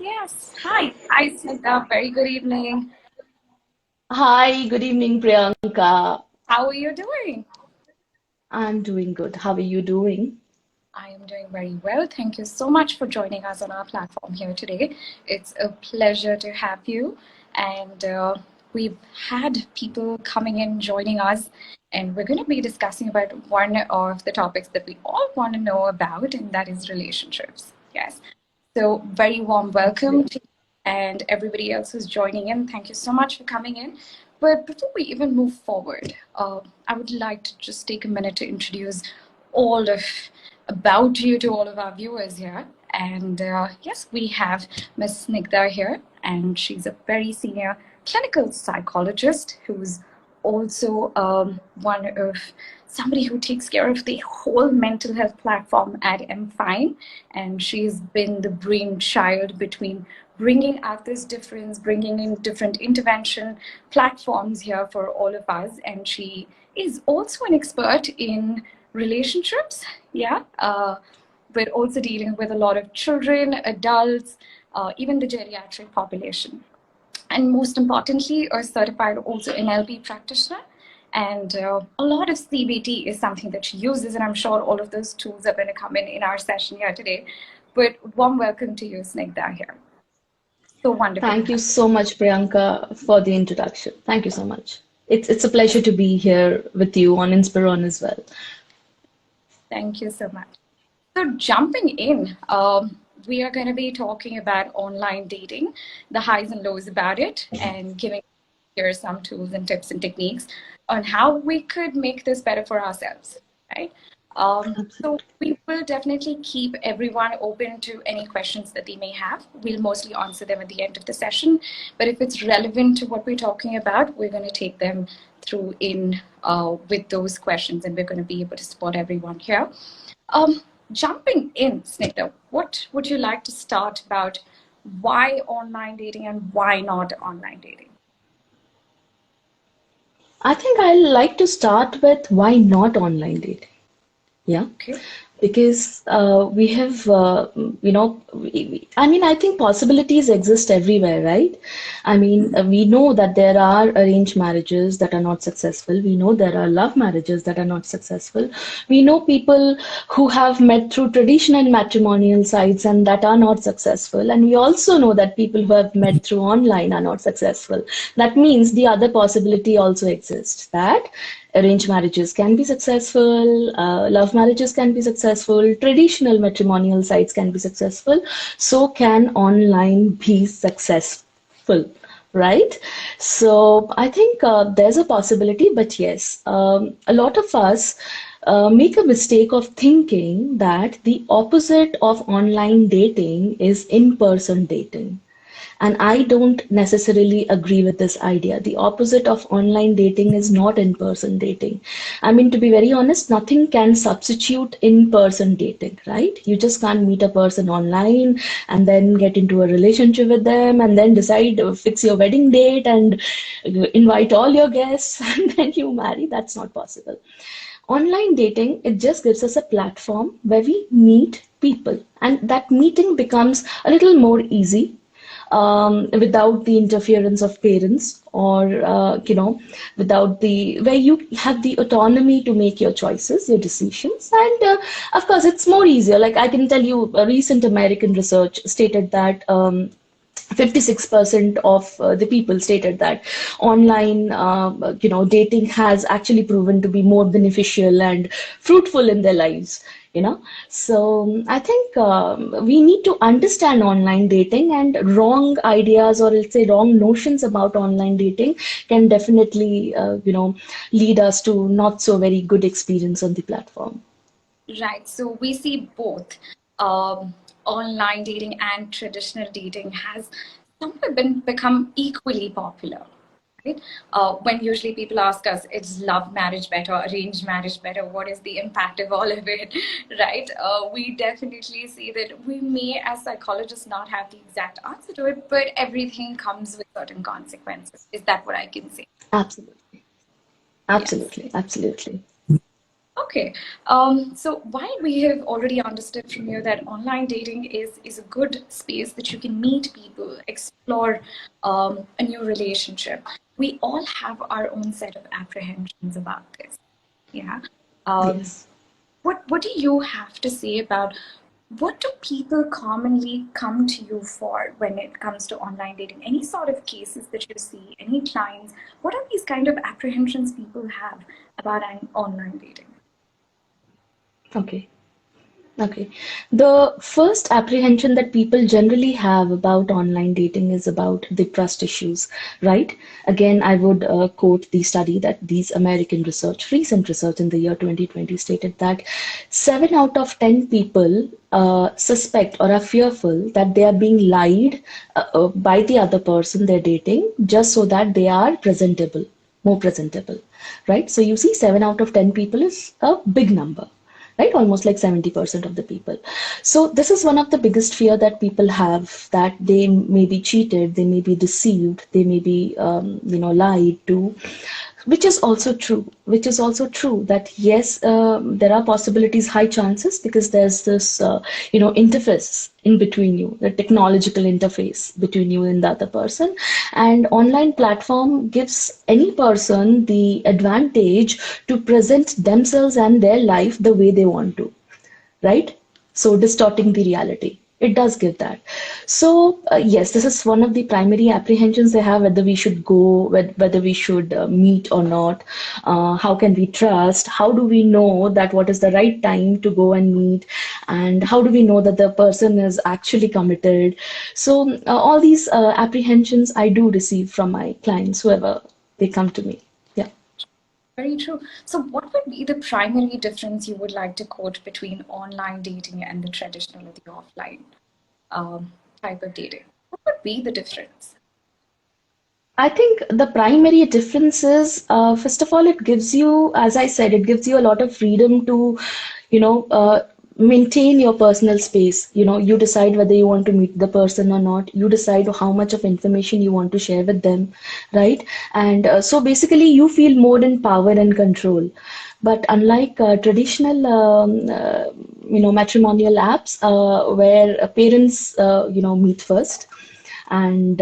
Yes. Hi. Hi, Snigdha. Very good evening. Hi, good evening, Priyanka. How are you doing? I'm doing good. How are you doing? I am doing very well. Thank you so much for joining us on our platform here today. It's a pleasure to have you. And we've had people coming in, joining us, and we're going to be discussing about one of the topics that we all want to know about, and that is relationships. Yes. So, very warm welcome to you and everybody else who's joining in. Thank you so much for coming in. But before we even move forward, I would like to just take a minute to introduce all of about you to all of our viewers here. And yes, we have Miss Snigdha here, and she's a very senior clinical psychologist who's also one of somebody who takes care of the whole mental health platform at MFine. And she's been the brainchild between bringing out this difference, bringing in different intervention platforms here for all of us. And she is also an expert in relationships. Yeah. We're also dealing with a lot of children, adults, even the geriatric population. And most importantly, a certified also NLP practitioner. And a lot of CBT is something that she uses, and I'm sure all of those tools are going to come in our session here today. But warm welcome to you, Snigdha, here. So wonderful to Thank you have. so much, Priyanka, for the introduction. Thank you so much. It's a pleasure to be here with you on Inspiron as well. Thank you so much. So, jumping in, we are going to be talking about online dating, the highs and lows about it, and giving here some tools and tips and techniques on how we could make this better for ourselves, right? So, Absolutely. we will definitely keep everyone open to any questions that they may have. We'll mostly answer them at the end of the session, but if it's relevant to what we're talking about, we're going to take them through in with those questions, and we're going to be able to support everyone here. Um, Jumping in, Snigdha, what would you like to start about why online dating and why not online dating? I think I like to start with why not online dating. Yeah. Okay. Because we have, I mean, I think possibilities exist everywhere, right? I mean, we know that there are arranged marriages that are not successful. We know there are love marriages that are not successful. We know people who have met through traditional matrimonial sites and that are not successful. And we also know that people who have met through online are not successful. That means the other possibility also exists, that arranged marriages can be successful, love marriages can be successful, traditional matrimonial sites can be successful, so can online be successful, right? So I think there's a possibility, but yes, a lot of us make a mistake of thinking that the opposite of online dating is in-person dating. And I don't necessarily agree with this idea. The opposite of online dating is not in person dating. I mean, to be very honest, nothing can substitute in person dating, right? You just can't meet a person online and then get into a relationship with them and then decide, fix your wedding date and invite all your guests and then you marry. That's not possible. Online dating, it just gives us a platform where we meet people, and that meeting becomes a little more easy without the interference of parents or without the where you have the autonomy to make your choices, your decisions, and of course it's more easier. Like I can tell you, a recent American research stated that 56% of the people stated that online dating has actually proven to be more beneficial and fruitful in their lives, so I think we need to understand online dating, and wrong ideas, or let's say wrong notions about online dating, can definitely lead us to not so very good experience on the platform. Right. So we see both um, online dating and traditional dating has somewhere been become equally popular. Right? When usually people ask us, is love marriage better, arranged marriage better? What is the impact of all of it? Right? We definitely see that we may, as psychologists, not have the exact answer to it, but everything comes with certain consequences. Is that what I can say? Absolutely, Yes. absolutely, absolutely. Okay. So while we have already understood from you that online dating is a good space that you can meet people, explore a new relationship, we all have our own set of apprehensions about this. Yeah. Um, Yes. what do you have to say about what do people commonly come to you for when it comes to online dating? Any sort of cases that you see, any clients, what are these kind of apprehensions people have about an online dating? Okay. Okay. The first apprehension that people generally have about online dating is about the trust issues, right? Again, I would quote the study that these American research, recent research in the year 2020 stated that 7 out of 10 people suspect or are fearful that they are being lied by the other person they're dating just so that they are presentable, more presentable, right? So you see, 7 out of 10 people is a big number, right? Almost like 70% of the people. So this is one of the biggest fear that people have, that they may be cheated, they may be deceived, they may be, lied to, which is also true that yes, there are possibilities, high chances, because there's this, interface in between you, the technological interface between you and the other person. And online platform gives any person the advantage to present themselves and their life the way they want to, right? So distorting the reality. It does give that. So yes, this is one of the primary apprehensions they have, whether we should go, whether we should meet or not. How can we trust? How do we know that what is the right time to go and meet? And how do we know that the person is actually committed? So all these apprehensions I do receive from my clients, whoever they come to me. Yeah. Very true. So, what would be the primary difference you would like to quote between online dating and the traditional or the offline um, type of dating? What would be the difference? I think the primary difference is, first of all, it gives you, as I said, it gives you a lot of freedom to, you know, uh, maintain your personal space. You decide whether you want to meet the person or not. You decide how much of information you want to share with them, right? And so basically, you feel more in power and control. But unlike traditional, matrimonial apps, where parents, meet first, and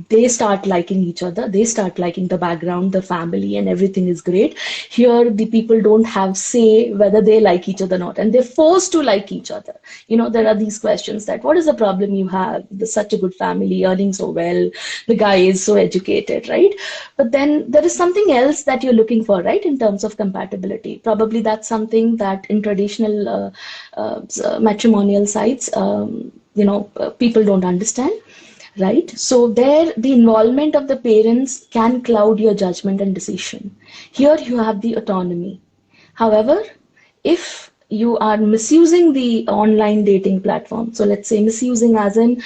they start liking each other, they start liking the background, the family, and everything is great. Here the people don't have say whether they like each other or not, and they're forced to like each other. There are these questions that, what is the problem you have? There's such a good family, earning so well, the guy is so educated, right? But then there is something else that you're looking for, right, in terms of compatibility. Probably that's something that in traditional matrimonial sites, people don't understand, right? So there, the involvement of the parents can cloud your judgment and decision. Here you have the autonomy. However, if you are misusing the online dating platform, so let's say misusing as in,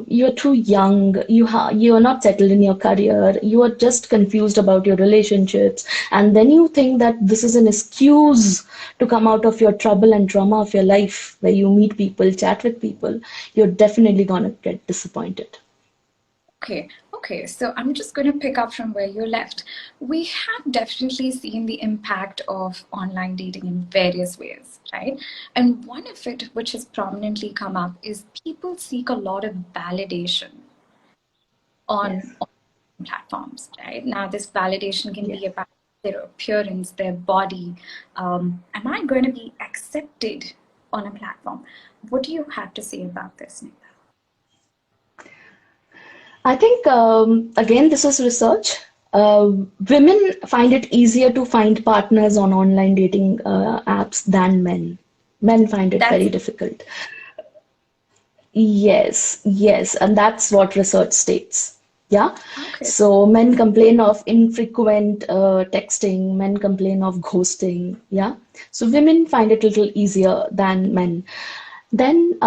you're too young, you are not settled in your career, you are just confused about your relationships, and then you think that this is an excuse to come out of your trouble and drama of your life, where you meet people, chat with people, you're definitely gonna get disappointed. Okay. So I'm just going to pick up from where you left. We have definitely seen the impact of online dating in various ways, right? And one of it, which has prominently come up, is people seek a lot of validation Yes. on platforms, right? Now, this validation can be Yes. about their appearance, their body. Am I going to be accepted on a platform? What do you have to say about this, Nita? I think, again, this is research. Women find it easier to find partners on online dating apps than men. Men find it That's very difficult. Yes, yes, and that's what research states. Yeah. okay. So men complain of infrequent texting, men complain of ghosting. Yeah. So women find it a little easier than men. Then,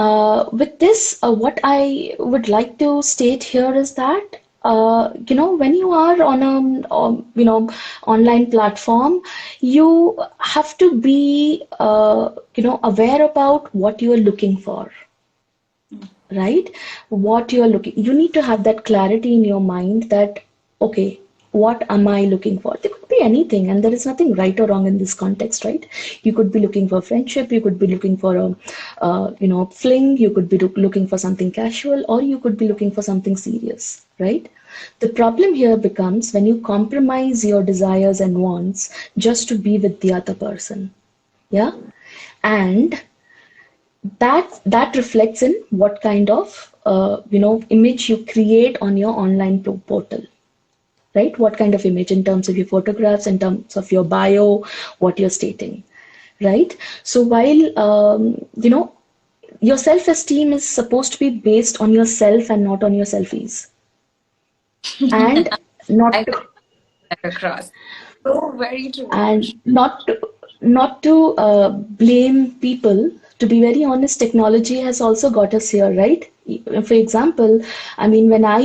with this, what I would like to state here is that, when you are on a, online platform, you have to be, aware about what you are looking for, right? What you are looking, you need to have that clarity in your mind that, okay, what am I looking for? There could be anything, and there is nothing right or wrong in this context, right? You could be looking for friendship, you could be looking for a, fling, you could be looking for something casual, or you could be looking for something serious, right? The problem here becomes when you compromise your desires and wants just to be with the other person, yeah, and that reflects in what kind of image you create on your online portal, right? What kind of image in terms of your photographs, in terms of your bio, what you're stating, right? So while your self-esteem is supposed to be based on yourself and not on your selfies, and not I that across. So very true, and Anush. not to blame people. To be very honest, technology has also got us here, right? For example, I mean, when I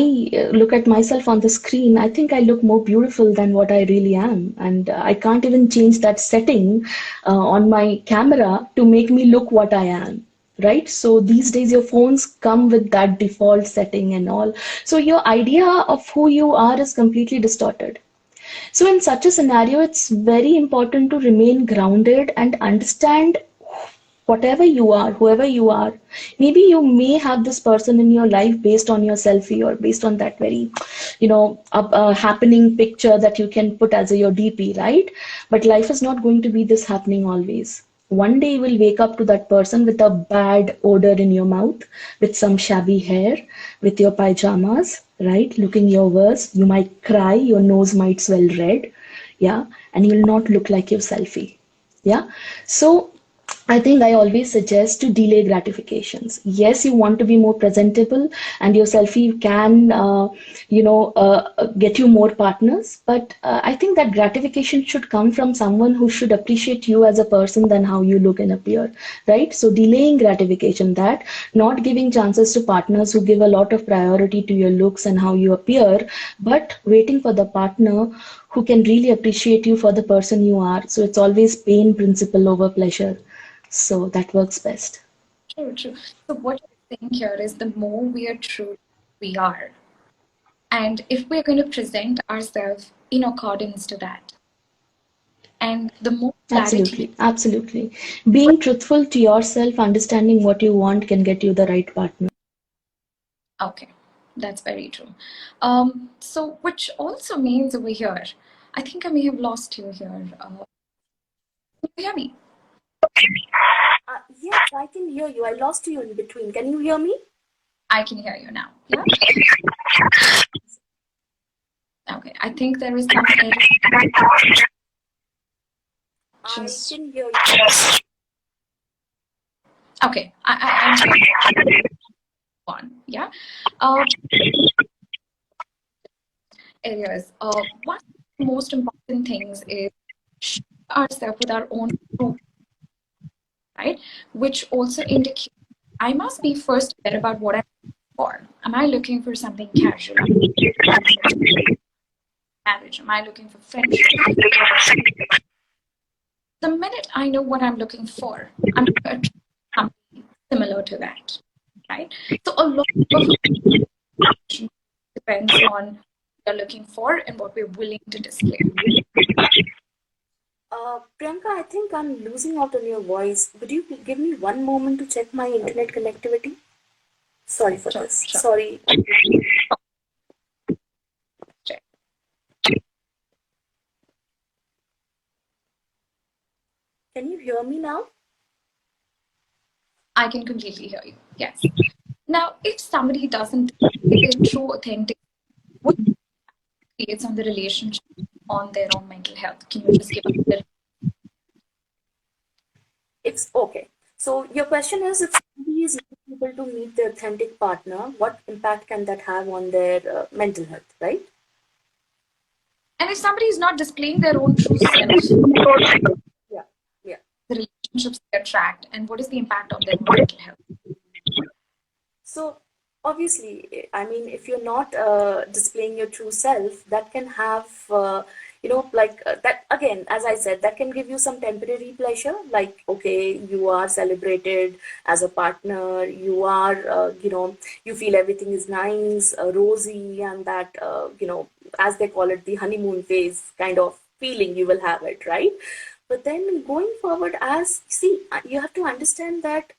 look at myself on the screen, I think I look more beautiful than what I really am, and I can't even change that setting on my camera to make me look what I am. Right? So these days your phones come with that default setting and all. So your idea of who you are is completely distorted. So, in such a scenario, it's very important to remain grounded and understand whatever you are, whoever you are. Maybe you may have this person in your life based on your selfie or based on that very, happening picture that you can put as your DP, right? But life is not going to be this happening always. One day you will wake up to that person with a bad odor in your mouth, with some shabby hair, with your pajamas, right? Looking your worst. You might cry, your nose might swell red, yeah, and you'll not look like your selfie. Yeah. So I think I always suggest to delay gratifications. Yes, you want to be more presentable, and your selfie can, get you more partners. But I think that gratification should come from someone who should appreciate you as a person than how you look and appear, right? So delaying gratification, that not giving chances to partners who give a lot of priority to your looks and how you appear, but waiting for the partner who can really appreciate you for the person you are. So it's always pain principle over pleasure. So that works best. True, true. So what you're saying here is the more we are true, we are. And if we're going to present ourselves in accordance to that, and the more clarity, Absolutely, absolutely. Being truthful to yourself, understanding what you want can get you the right partner. okay, that's very true. So which also means over here, I think I may have lost you here. Can you hear me? Yes, I can hear you. I lost you in between. Can you hear me? I can hear you now. Yeah. Okay. I think there is some error. I Just can hear you. okay. I'm on. Yeah. Uh, Areas. One of the most important things is share ourselves with our own truth, right? Which also indicates I must be first aware about what I'm looking for. Am I looking for something casual? Am I looking for marriage? Am I looking for friendship? The minute I know what I'm looking for, I'm going to attract something similar to that, right? So a lot of depends on what we're looking for and what we're willing to display. Priyanka, I think I'm losing out on your voice. Would you give me one moment to check my internet connectivity? Sorry for Sure, this. sure. Sorry. Check. Can you hear me now? I can completely hear you. Yes. Now, if somebody doesn't display their true authentic, what creates on the relationship, on their own mental health? Can you just give us a little? It's okay. So your question is, if somebody is not able to meet their authentic partner, what impact can that have on their mental health, right? And if somebody is not displaying their own true self, Yeah, yeah. the relationships they attract, and what is the impact on their own mental health? So obviously, I mean, if you're not displaying your true self, that can have like that again, as I said, that can give you some temporary pleasure, like okay, you are celebrated as a partner, you are you feel everything is nice, rosy, and that as they call it, the honeymoon phase kind of feeling you will have it, right? But then going forward, as see, you have to understand that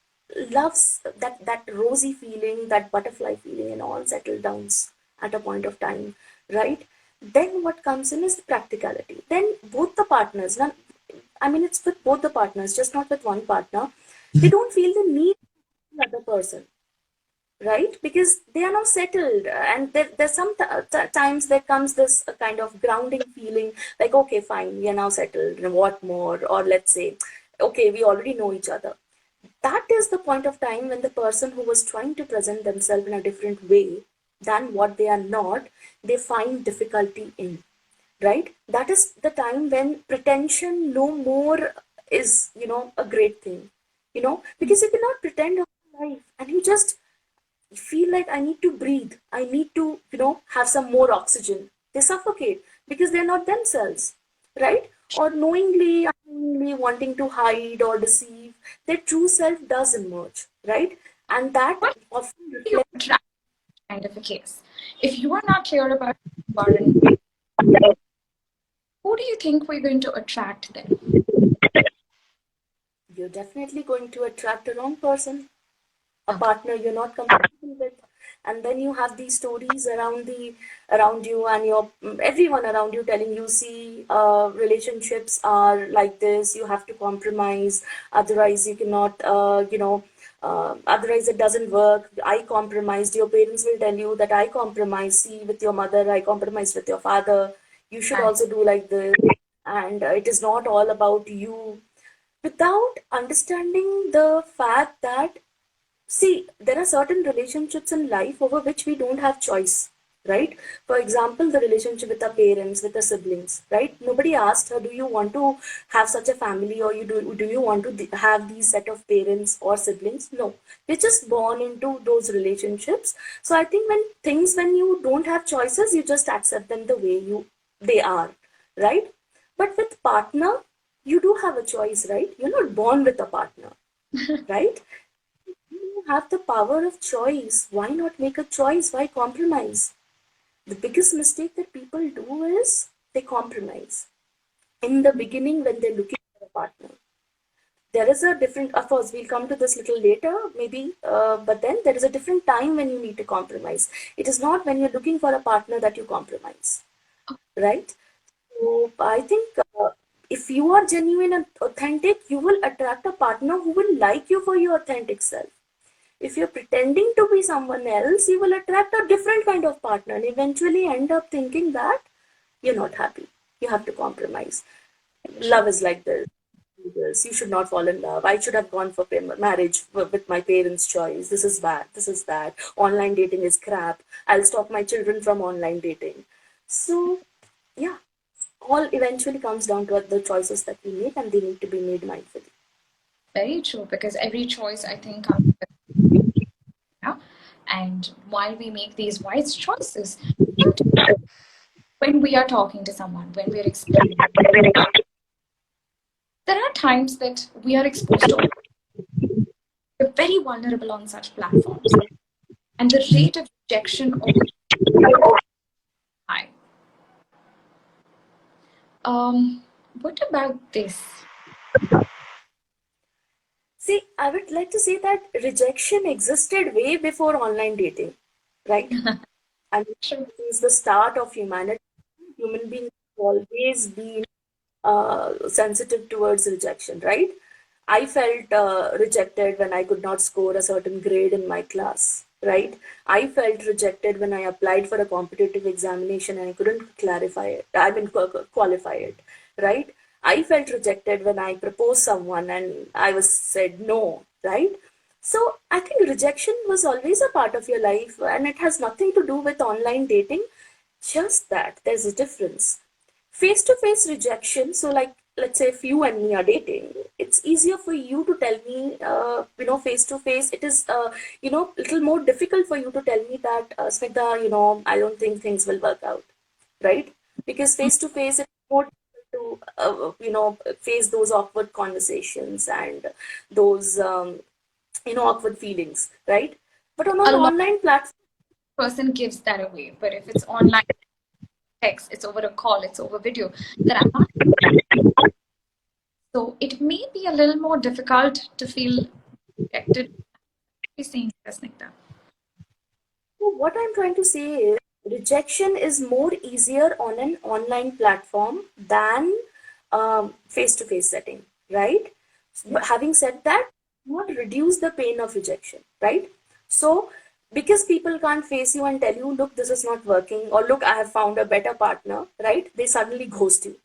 love's that rosy feeling, that butterfly feeling, and all settle downs at a point of time, right? Then what comes in is the practicality. Then both the partners, now, I mean, it's with both the partners, just not with one partner. They don't feel the need for the other person, right? Because they are now settled, and there's some times there comes this kind of grounding feeling, like okay, fine, we are now settled, and what more? Or let's say, okay, we already know each other. That is the point of time when the person who was trying to present themselves in a different way than what they are not, they find difficulty in, right? That is the time when pretension no more is, a great thing, because you cannot pretend all your life, and you just feel like I need to breathe, I need to, have some more oxygen. They suffocate because they're not themselves, right? Or knowingly, unknowingly wanting to hide or deceive, their true self does emerge, right? And that What often do you reflects. attract kind of a case? If you are not clear about who you are and who do you think we're going to attract then? You're definitely going to attract the wrong person, a Okay. partner you're not compatible with. And then you have these stories around you, and your everyone around you telling you, see, relationships are like this, you have to compromise, otherwise you cannot, otherwise it doesn't work. I compromised. Your parents will tell you that I compromise. See, with your mother I compromised, with your father you should Right. also do like this. And it is not all about you, without understanding the fact that, see, there are certain relationships in life over which we don't have choice, right? For example, the relationship with our parents, with our siblings, right? Nobody asked her, do you want to have such a family, or do you want to have these set of parents or siblings? No, we're just born into those relationships. So I think when you don't have choices, you just accept them the way they are, right? But with partner, you do have a choice, right? You're not born with a partner, right? You have the power of choice. Why not make a choice? Why compromise? The biggest mistake that people do is they compromise in the beginning when they're looking for a partner. There is a different, of course, we'll come to this little later, maybe, but then there is a different time when you need to compromise. It is not when you're looking for a partner that you compromise, right? So I think if you are genuine and authentic, you will attract a partner who will like you for your authentic self. If you're pretending to be someone else, you will attract a different kind of partner and eventually end up thinking that you're not happy. You have to compromise. True. Love is like this. You should not fall in love. I should have gone for marriage with my parents' choice. This is bad. This is that. Online dating is crap. I'll stop my children from online dating. So, yeah, all eventually comes down to the choices that we make, and they need to be made mindfully. Very true, because every choice I think comes with, and while we make these wise choices, when we are talking to someone, when we are explaining, there are times that we are exposed to, we're very vulnerable on such platforms, and the rate of rejection over high. What about this? See, I would like to say that rejection existed way before online dating, right? I mean, True. since the start of humanity, human beings have always been sensitive towards rejection, right? I felt rejected when I could not score a certain grade in my class, right? I felt rejected when I applied for a competitive examination and I couldn't clarify it. I mean, qualify it, right? I felt rejected when I proposed someone and I was said no, right? So I think rejection was always a part of your life, and it has nothing to do with online dating. Just that there's a difference. Face to face rejection. So, like, let's say if you and me are dating, it's easier for you to tell me, face to face. It is, little more difficult for you to tell me that, Snigdha, I don't think things will work out, right? Because face to face, it's more difficult to face those awkward conversations and those awkward feelings, right? But on A an lot online platform, of person gives that away, but if it's online text, it's over a call, it's over video, that I'm not. So it may be a little more difficult to feel rejected. Be saying this, Nikta. so what I'm trying to say is rejection is more easier on an online platform than face-to-face setting, right? But having said that, not reduce the pain of rejection, right? So because people can't face you and tell you, look, this is not working, or look, I have found a better partner, right? They suddenly ghost you,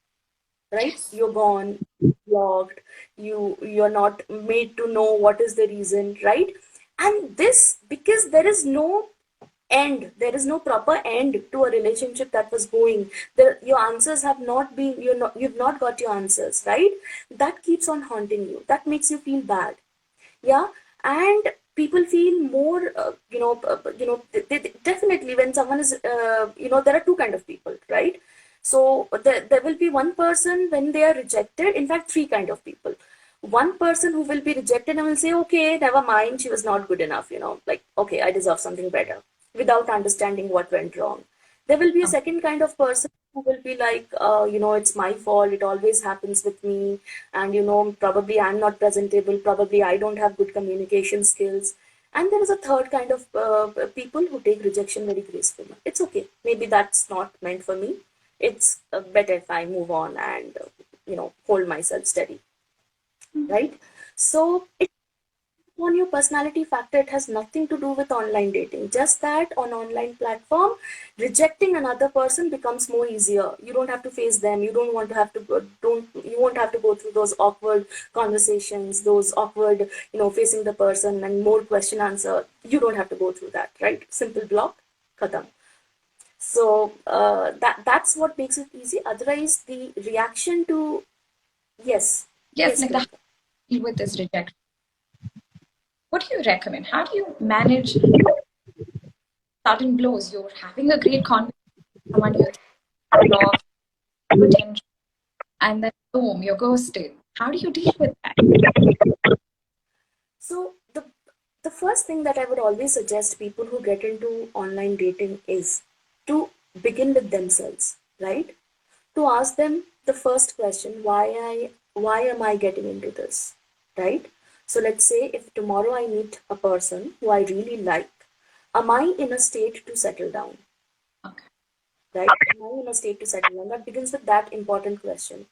right? Yes. You're gone, blocked, you're not made to know what is the reason, right? And this because there is no end, there is no proper end to a relationship that was going there. Your answers have not been, you've not got your answers, right? That keeps on haunting you, that makes you feel bad. Yeah. And people feel more definitely when someone is there are two kind of people, right? So there will be one person when they are rejected, in fact three kind of people. One person who will be rejected and will say, okay, never mind, she was not good enough, like, okay, I deserve something better, without understanding what went wrong. There will be a second kind of person who will be like, it's my fault, it always happens with me, and probably I'm not presentable, probably I don't have good communication skills. And there is a third kind of people who take rejection very gracefully. It's okay, maybe that's not meant for me, it's better if I move on and hold myself steady, right? So it on your personality factor, it has nothing to do with online dating, just that on online platform rejecting another person becomes more easier. You don't have to face them, you don't want to have to go, don't you won't have to go through those awkward conversations, those awkward facing the person and more question answer. You don't have to go through that, right? Simple block, khatam. So that's what makes it easy. Otherwise the reaction to, yes, Yes, yes, Nikta, how Priyanka. do you deal with this rejection? What do you recommend? How do you manage sudden blows? You're having a great conversation with someone you love, potential, and then boom, you're ghosted. How do you deal with that? So the first thing that I would always suggest people who get into online dating is to begin with themselves, right? To ask them the first question, why am I getting into this? Right? So let's say if tomorrow I meet a person who I really like, am I in a state to settle down? Okay. Right? Am I in a state to settle down? That begins with that important question,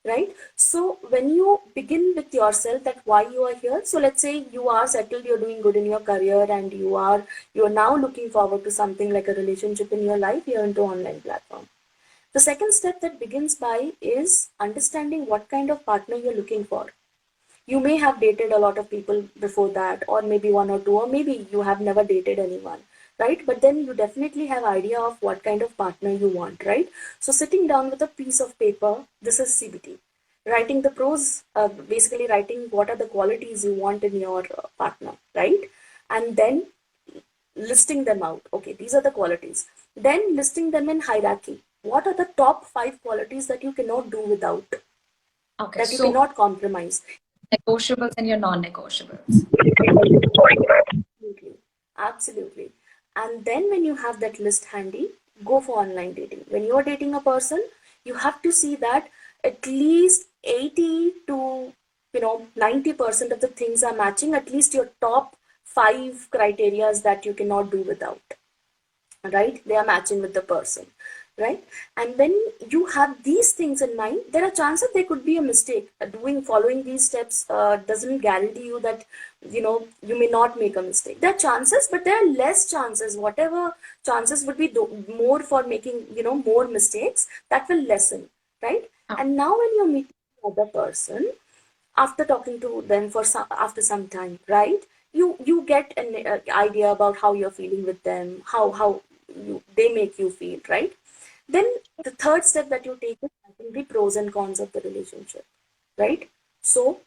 right? So when you begin with yourself that why you are here, so let's say you are settled, you're doing good in your career, and you're now looking forward to something like a relationship in your life, you're into online platform. The second step that begins by is understanding what kind of partner you're looking for. You may have dated a lot of people before that, or maybe one or two, or maybe you have never dated anyone, right? But then you definitely have idea of what kind of partner you want, right? So sitting down with a piece of paper, this is CBT, writing the pros, basically writing what are the qualities you want in your partner, right? And then listing them out. Okay, these are the qualities. Then listing them in hierarchy. What are the top five qualities that you cannot do without, Okay. that you So cannot compromise? negotiables and your non-negotiables. Absolutely. Absolutely. And then when you have that list handy, go for online dating. When you're dating a person, you have to see that at least 80 to 90% of the things are matching, at least your top five criterias that you cannot do without, right? They are matching with the person, right? And when you have these things in mind, there are chances there could be a mistake. Following these steps doesn't guarantee you that you may not make a mistake. There are chances, but there are less chances. Whatever chances would be more for making more mistakes, that will lessen, right? Oh, And now when you're meeting another person, after talking to them for after some time, right? You get an idea about how you're feeling with them, how they make you feel, right? Then the third step that you take is writing the pros and cons of the relationship, right? So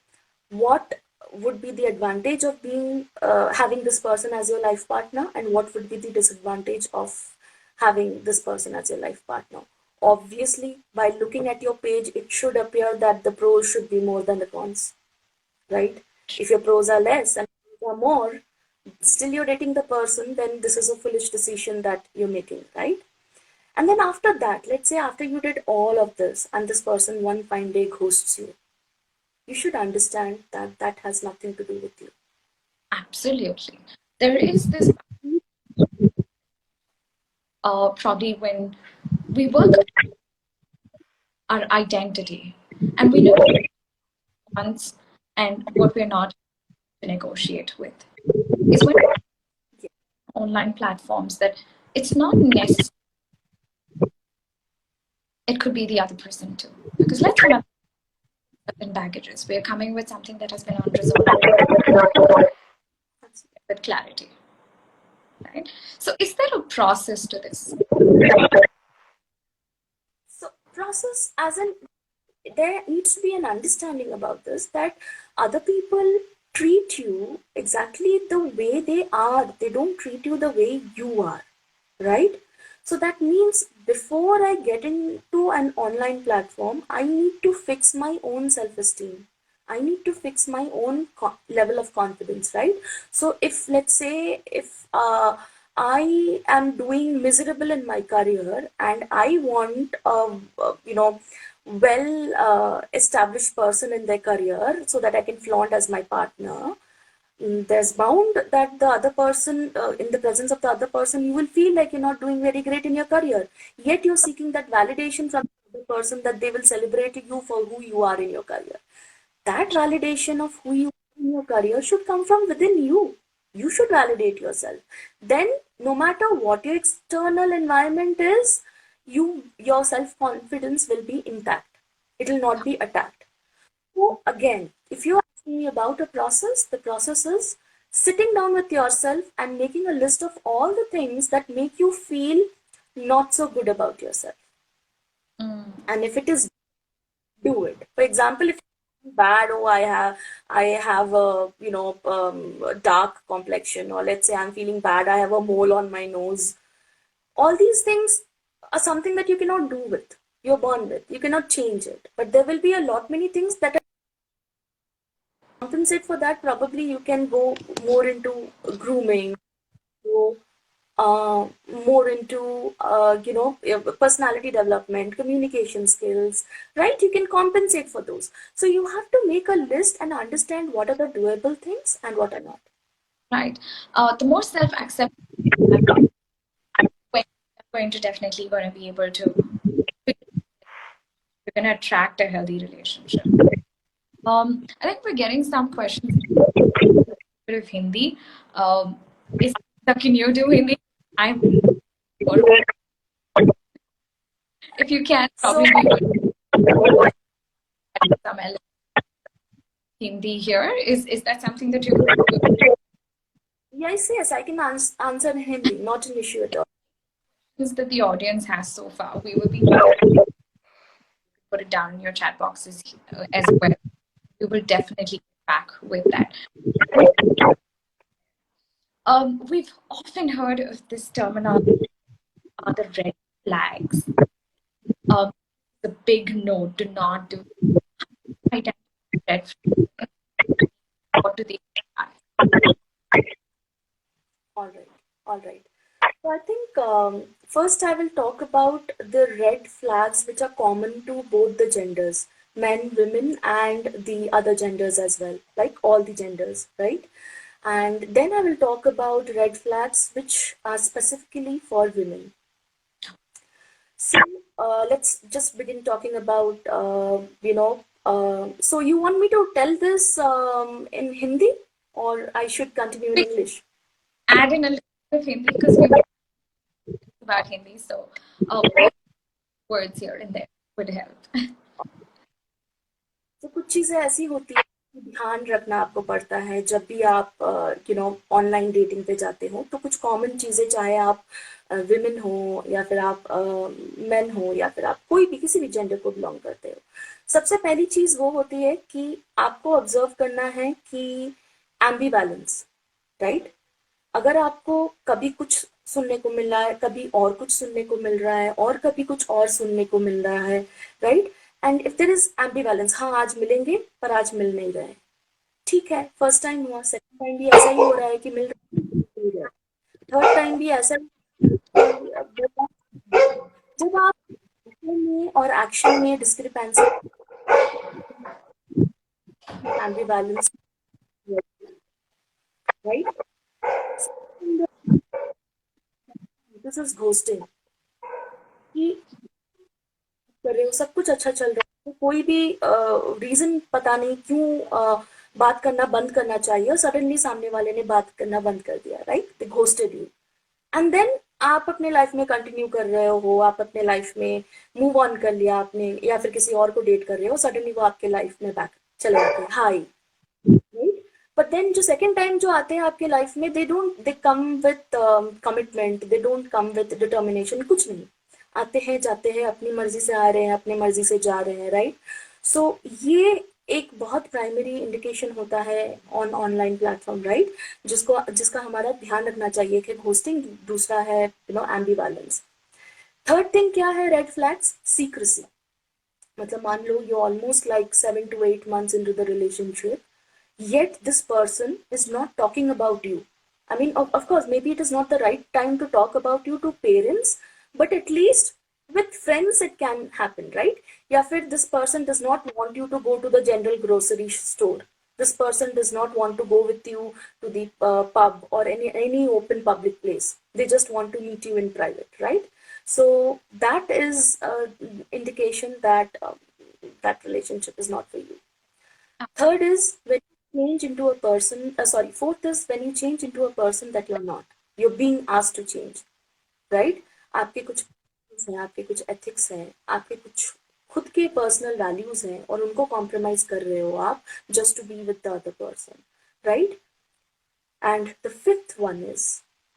what would be the advantage of being having this person as your life partner, and what would be the disadvantage of having this person as your life partner? obviously by looking at your page, it should appear that the pros should be more than the cons, right? If your pros are less and cons are more, still you're dating the person, then this is a foolish decision that you're making, right? And then after that, let's say after you did all of this and this person one fine day ghosts you, you should understand that that has nothing to do with you. Absolutely. There is this probably when we work our identity and we know wants and what we're not to negotiate with is when online platforms that it's not necessary. It could be the other person too. Because let's remember certain baggages. We're coming with something that has been unresolved with clarity. Right? So is there a process to this? So process as in there needs to be an understanding about this, that other people treat you exactly the way they are. They don't treat you the way you are, right? So that means before I get into an online platform, I need to fix my own self-esteem. I need to fix my own level of confidence, right? So if let's say if I am doing miserable in my career and I want well established person in their career so that I can flaunt as my partner, there's bound that the other person, in the presence of the other person, you will feel like you're not doing very great in your career. Yet you're seeking that validation from the other person that they will celebrate you for who you are in your career. That validation of who you are in your career should come from within you. You should validate yourself. Then, no matter what your external environment is, your self confidence will be intact. It will not be attacked. So again, if you ask me about a process, the process is sitting down with yourself and making a list of all the things that make you feel not so good about yourself. And if it is, do it. For example, if you're bad, oh, I have a a dark complexion, or let's say I'm feeling bad, I have a mole on my nose. All these things are something that you cannot do with. You're born with. You cannot change it. But there will be a lot many things that compensate for that. Probably you can go more into grooming, go uh, more into personality development, communication skills, right? You can compensate for those. So you have to make a list and understand what are the doable things and what are not. Right. The more self-acceptance we're going to definitely going to be able to, we're going to attract a healthy relationship. I think we're getting some questions of Hindi. Can you do Hindi? If you can, probably we would some Hindi here. Is that something that you could do? Yes, I can answer in Hindi, not an issue at all. That the audience has so far. We will be put it down in your chat boxes as well. We will definitely get back with that. We've often heard of this terminology, the red flags. The big no, do not do. Identify red flags. What do they have? All right. So I think first I will talk about the red flags which are common to both the genders, men, women, and the other genders as well, like all the genders, right? And then I will talk about red flags which are specifically for women. So let's just begin talking about, so you want me to tell this in Hindi or I should continue in English? Add in a little bit of Hindi because we about Hindi, so words here and there would help. तो कुछ चीज़ें ऐसी होती है कि ध्यान रखना आपको पड़ता है जब भी आप ऑनलाइन डेटिंग पे जाते हो, तो कुछ कॉमन चीज़ें, चाहे आप विमेन हो या फिर आप मेन हो या फिर आप कोई भी किसी भी जेंडर को बिलोंग करते हो, सबसे पहली चीज़ वो होती है कि आपको ऑब्जर्व करना है कि एम्बी बैलेंस, राइट? अगर आपको कभी कुछ सुनने को मिल रहा है, कभी और कुछ सुनने को मिल रहा है, और कभी कुछ और सुनने को मिल रहा है, right? And if there is ambivalence, हाँ आज मिलेंगे पर आज मिल नहीं रहे, ठीक है, फर्स्ट टाइम हुआ, सेकंड टाइम भी ऐसा ही हो रहा है कि मिल रहा है, थर्ड टाइम भी ऐसा जब आप में और एक्शन में discrepancy, ambivalence, right? This is ghosting, कि कर रहे हो, सब कुछ अच्छा चल रहा है, कोई भी रीजन पता नहीं क्यों बात करना बंद करना चाहिए, और सडनली सामने वाले ने बात करना बंद कर दिया, right? They ghosted you, and then आप अपने लाइफ में कंटिन्यू कर रहे हो, आप अपने लाइफ में मूव ऑन कर लिया आपने, या फिर किसी और को डेट कर रहे हो, सडनली वो आपके लाइफ में बैक चले जाते हैं, हाई, राइट? बट देन जो सेकंड टाइम जो आते हैं आपके लाइफ में, they come with commitment, they don't come with determination, कुछ नहीं, आते हैं जाते हैं, अपनी मर्जी से आ रहे हैं, अपनी मर्जी से जा रहे हैं, राइट? सो ये एक बहुत प्राइमरी इंडिकेशन होता है ऑन ऑनलाइन प्लेटफॉर्म, राइट? जिसका हमारा ध्यान रखना चाहिए कि घोस्टिंग, दूसरा है एम्बिवैलेंस। थर्ड थिंग क्या है रेड फ्लैग्स? सीक्रेसी। मतलब मान लो you almost like 7 to 8 months into the relationship, yet this person is not talking about you. I mean, of course, maybe it is not the right time to talk about you to parents, but at least with friends it can happen, right? Yeah, if this person does not want you to go to the general grocery store, this person does not want to go with you to the pub or any open public place, they just want to meet you in private, right? So that is indication that that relationship is not for you. Third is when you change into a person, fourth is when you change into a person that you're not. You're being asked to change, right? आपके कुछ values हैं, आपके कुछ ethics हैं, आपके कुछ खुद के personal values हैं, और उनको compromise कर रहे हो आप just to be with the other person, right? And the fifth one is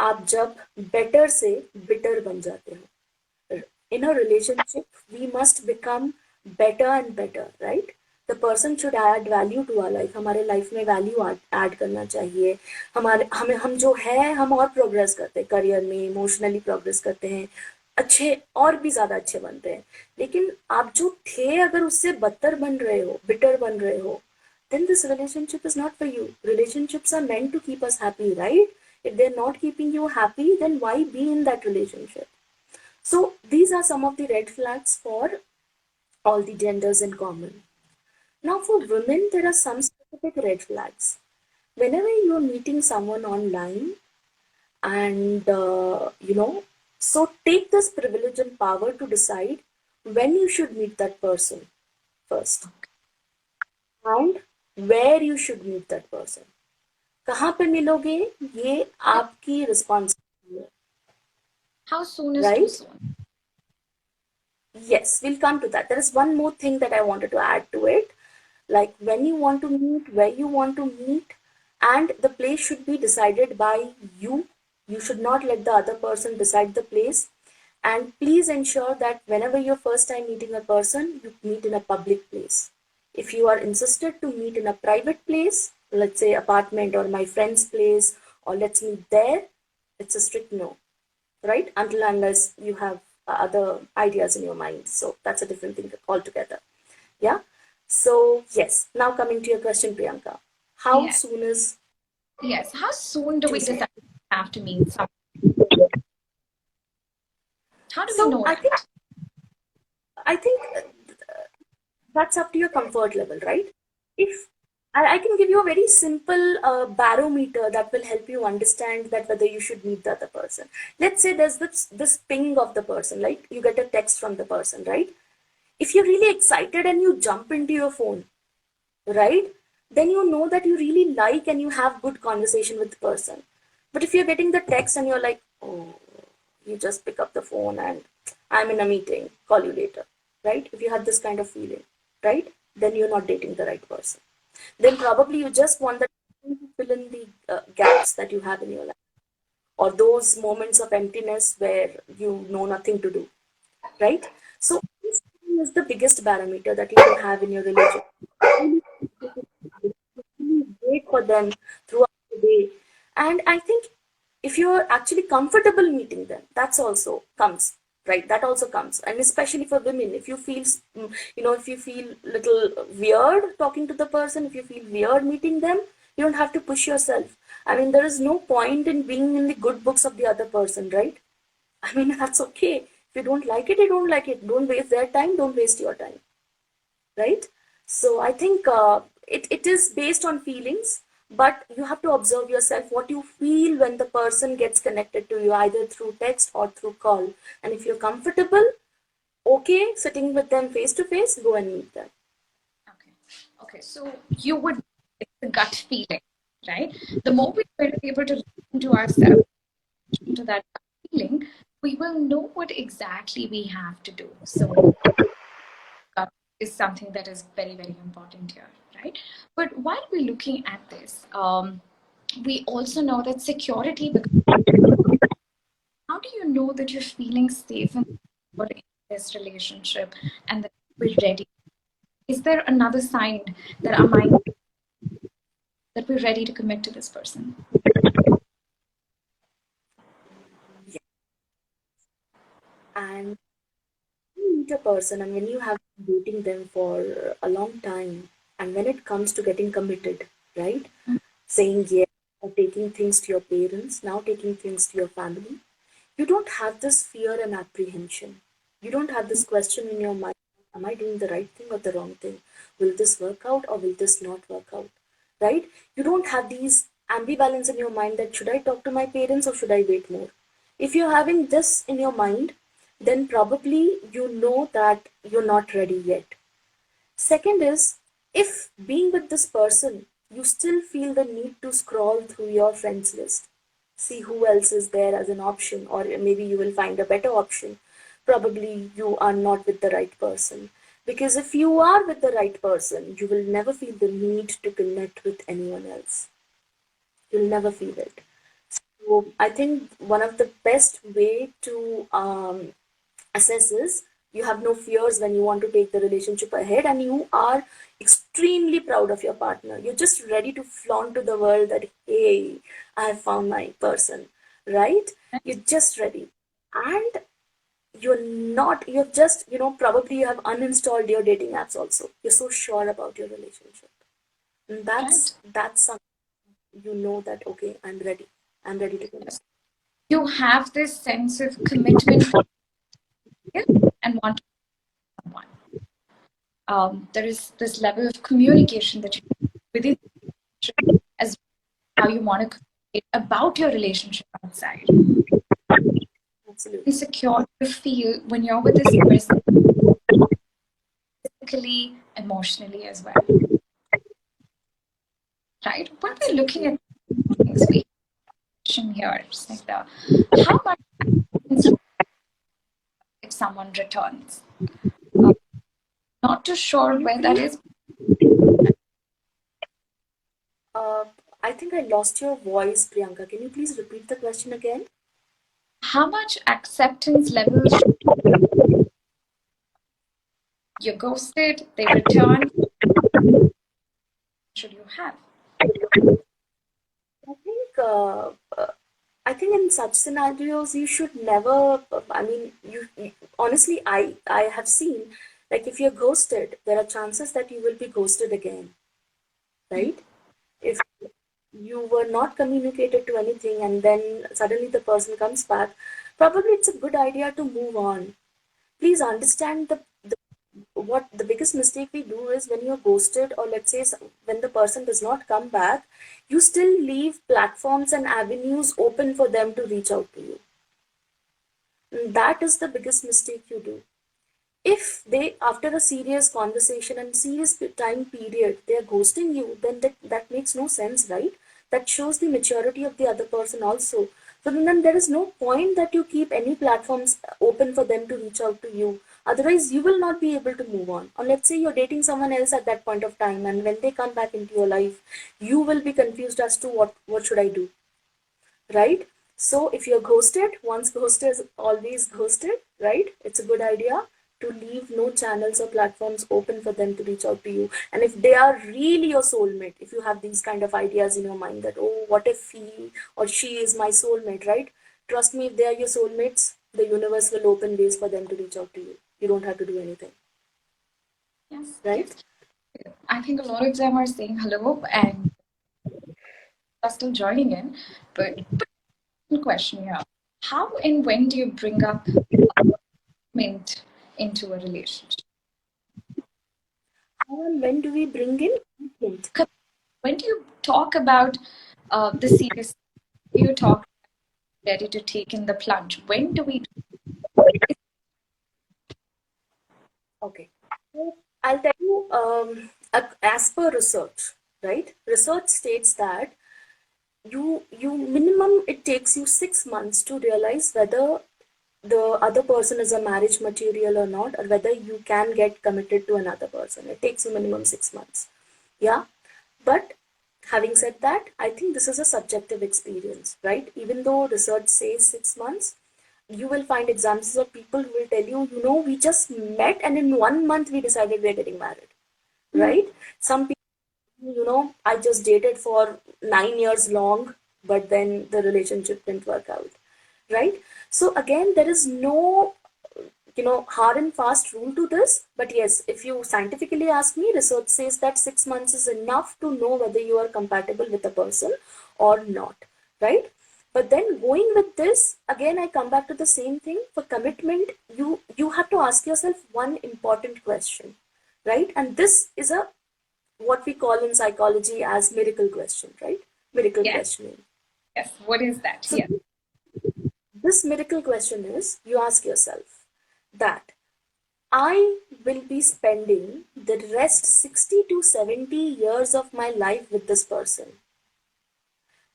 आप जब better से bitter बन जाते हो. In a relationship, we must become better and better, right? The person should add value to our life. हमारे life में value add करना चाहिए. हमारे हम जो है हम और प्रोग्रेस करते हैं करियर में, इमोशनली प्रोग्रेस करते हैं, अच्छे और भी ज्यादा अच्छे बनते हैं. लेकिन आप जो थे अगर उससे बदतर बन रहे हो, बिटर बन रहे हो, then this relationship is not for you. Relationships are meant to keep us happy, right? If they're not keeping you happy, then why be in that relationship? So these are some of the red flags for all the genders in common. Now for women, there are some specific red flags. Whenever you're meeting someone online, and so take this privilege and power to decide when you should meet that person first, and where you should meet that person. कहाँ पे मिलोगे ये आपकी responsibility है. How soon is too Right? soon? Yes, we'll come to that. There is one more thing that I wanted to add to it. Like when you want to meet, where you want to meet, and the place should be decided by you. You should not let the other person decide the place. And please ensure that whenever you're first time meeting a person, you meet in a public place. If you are insisted to meet in a private place, let's say apartment or my friend's place, or let's meet there, it's a strict no, right? Until unless you have other ideas in your mind. So that's a different thing altogether. Yeah. So yes, now coming to your question, Priyanka, how Yes. soon is Yes. How soon do we Tuesday? decide we have to meet someone? How do we So know I think that? that's up to your comfort level, right? If I can give you a very simple barometer that will help you understand that whether you should meet the other person. Let's say there's this ping of the person, like you get a text from the person, right? If you're really excited and you jump into your phone, right, then you know that you really like and you have good conversation with the person. But if you're getting the text and you're like, oh, you just pick up the phone and I'm in a meeting, call you later, right? If you have this kind of feeling, right, then you're not dating the right person. Then probably you just want that person to fill in the gaps that you have in your life, or those moments of emptiness where you know nothing to do, right? So this is the biggest barometer that you can have in your relationship. Really wait for them throughout the day. And I think if you're actually comfortable meeting them, that's also comes, right? That also comes. And especially for women, if you feel if you feel little weird talking to the person, if you feel weird meeting them, you don't have to push yourself. I mean, there is no point in being in the good books of the other person, right? I mean, that's okay. If you don't like it, you don't like it. Don't waste their time, don't waste your time, right? So I think it is based on feelings, but you have to observe yourself what you feel when the person gets connected to you, either through text or through call. And if you're comfortable, okay, sitting with them face to face, go and meet them. Okay. Okay. So you would, it's the gut feeling, right? The more we're able to listen to ourselves, to that gut feeling, we will know what exactly we have to do. So gut is something that is very, very important here, right? But while we're looking at this, we also know that security becomes, how do you know that you're feeling safe and secure in this relationship and that we're ready? Is there another sign that our mind, that we're ready to commit to this person? Yeah. And you meet a person, and when you have been dating them for a long time, and when it comes to getting committed, right? Saying yes, or taking things to your parents, now taking things to your family, you don't have this fear and apprehension. You don't have this question in your mind, am I doing the right thing or the wrong thing? Will this work out or will this not work out? Right? You don't have these ambivalence in your mind that should I talk to my parents or should I wait more? If you're having this in your mind, then probably you know that you're not ready yet. Second is, if being with this person, you still feel the need to scroll through your friends list, see who else is there as an option, or maybe you will find a better option. Probably you are not with the right person. Because if you are with the right person, you will never feel the need to connect with anyone else. You'll never feel it. So I think one of the best way to assess is you have no fears when you want to take the relationship ahead, and you are extremely proud of your partner. You're just ready to flaunt to the world that, hey, I have found my person, right? You're just ready. And you're just, probably you have uninstalled your dating apps also. You're so sure about your relationship. And Right. that's something that, okay, I'm ready to connect. You have this sense of commitment and want someone. There is this level of communication that you within the relationship as how you want to communicate about your relationship outside. Absolutely. Insecure you feel when you're with this person, physically, emotionally as well. Right? When we're looking at things, we here, Snigdha, how much if someone returns? Uh, Not too sure where that is. Uh, I think I lost your voice, Priyanka. Can you please repeat the question again? How much acceptance level you're ghosted, they return, should you have? I think uh, uh, I think in such scenarios you should never. I mean, honestly, I have seen, like, if you're ghosted, there are chances that you will be ghosted again, right? If you were not communicated to anything and then suddenly the person comes back, probably it's a good idea to move on. Please understand the what the biggest mistake we do is when you're ghosted, or let's say when the person does not come back, you still leave platforms and avenues open for them to reach out to you. And that is the biggest mistake you do. If they, after a serious conversation and serious time period, they are ghosting you, then that makes no sense, right? That shows the maturity of the other person also. So then there is no point that you keep any platforms open for them to reach out to you. Otherwise, you will not be able to move on. Or let's say you're dating someone else at that point of time, and when they come back into your life, you will be confused as to what should I do, right? So if you're ghosted, once ghosted, always ghosted, right? It's a good idea to leave no channels or platforms open for them to reach out to you. And if they are really your soulmate, if you have these kind of ideas in your mind that, oh, what if he or she is my soulmate, right? Trust me, if they are your soulmates, the universe will open ways for them to reach out to you. You don't have to do anything. Yes, right? yes. I think a lot of them are saying hello and are still joining in. But one question here: how and when do you bring up commitment into a relationship? How and when do we bring in commitment? When do you talk about the serious? You talk ready to take in the plunge. When do we? Okay. So I'll tell you, as per research, right? Research states that you minimum it takes you 6 months to realize whether the other person is a marriage material or not, or whether you can get committed to another person. It takes you minimum 6 months. Yeah. But having said that, I think this is a subjective experience, right? Even though research says 6 months, you will find examples of people who will tell you, we just met and in 1 month we decided we're getting married, right? Some people, I just dated for 9 years long, but then the relationship didn't work out, right? So again, there is no hard and fast rule to this. But yes, if you scientifically ask me, research says that 6 months is enough to know whether you are compatible with a person or not, right? But then going with this, again, I come back to the same thing. For commitment, you have to ask yourself one important question, right? And this is a what we call in psychology as miracle question, right? Miracle Yes. questioning. Yes. What is that? So Yes. this miracle question is, you ask yourself that I will be spending the rest 60 to 70 years of my life with this person.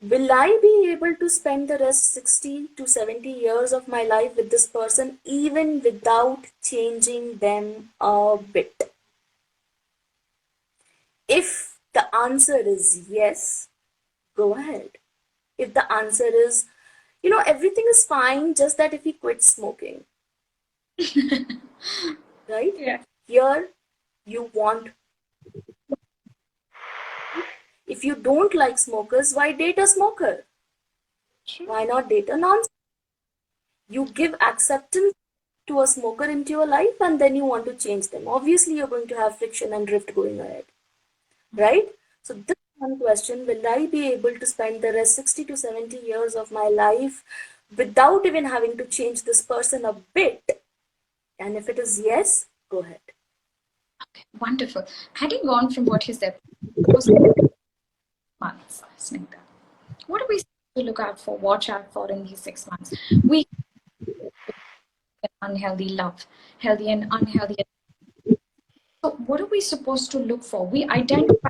Will I be able to spend the rest 60 to 70 years of my life with this person even without changing them a bit? If the answer is yes, go ahead. If the answer is, everything is fine, just that if he quits smoking, right? Yeah. Here, you want, if you don't like smokers, why date a smoker? True. Why not date a non? You give acceptance to a smoker into your life and then you want to change them. Obviously, you're going to have friction and drift going ahead, right? So, this one question, will I be able to spend the rest 60 to 70 years of my life without even having to change this person a bit? And if it is yes, go ahead. Okay. Wonderful. Adding on from what you said, those months, Snigdha, what do we to look out for, watch out for in these 6 months? We unhealthy love, healthy and unhealthy. So what are we supposed to look for? We identify,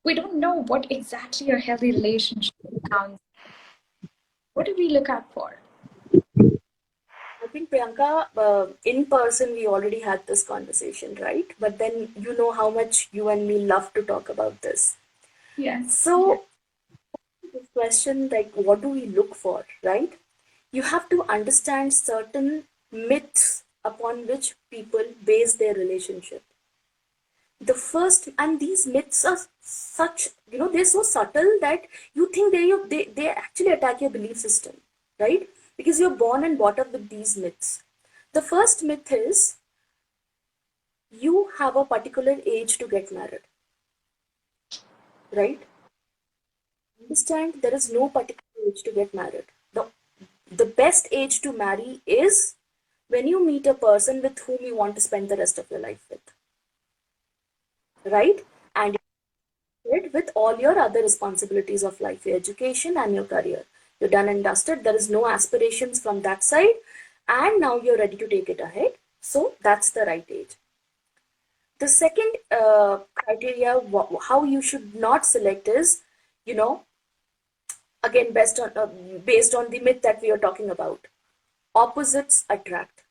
we don't know what exactly a healthy relationship counts. What do we look out for? I think Priyanka, in person, we already had this conversation, right? But then you know how much you and me love to talk about this. Yes. So, this question, like, what do we look for, right? You have to understand certain myths upon which people base their relationship. The first, and these myths are such, they're so subtle that you think they actually attack your belief system, right? Because you're born and brought up with these myths. The first myth is you have a particular age to get married, right? Understand, there is no particular age to get married. The best age to marry is when you meet a person with whom you want to spend the rest of your life with, right? And with all your other responsibilities of life, your education and your career. You're done and dusted. There is no aspirations from that side. And now you're ready to take it ahead. So that's the right age. The second criteria, how you should not select is, you know, again, based on the myth that we are talking about. Opposites attract,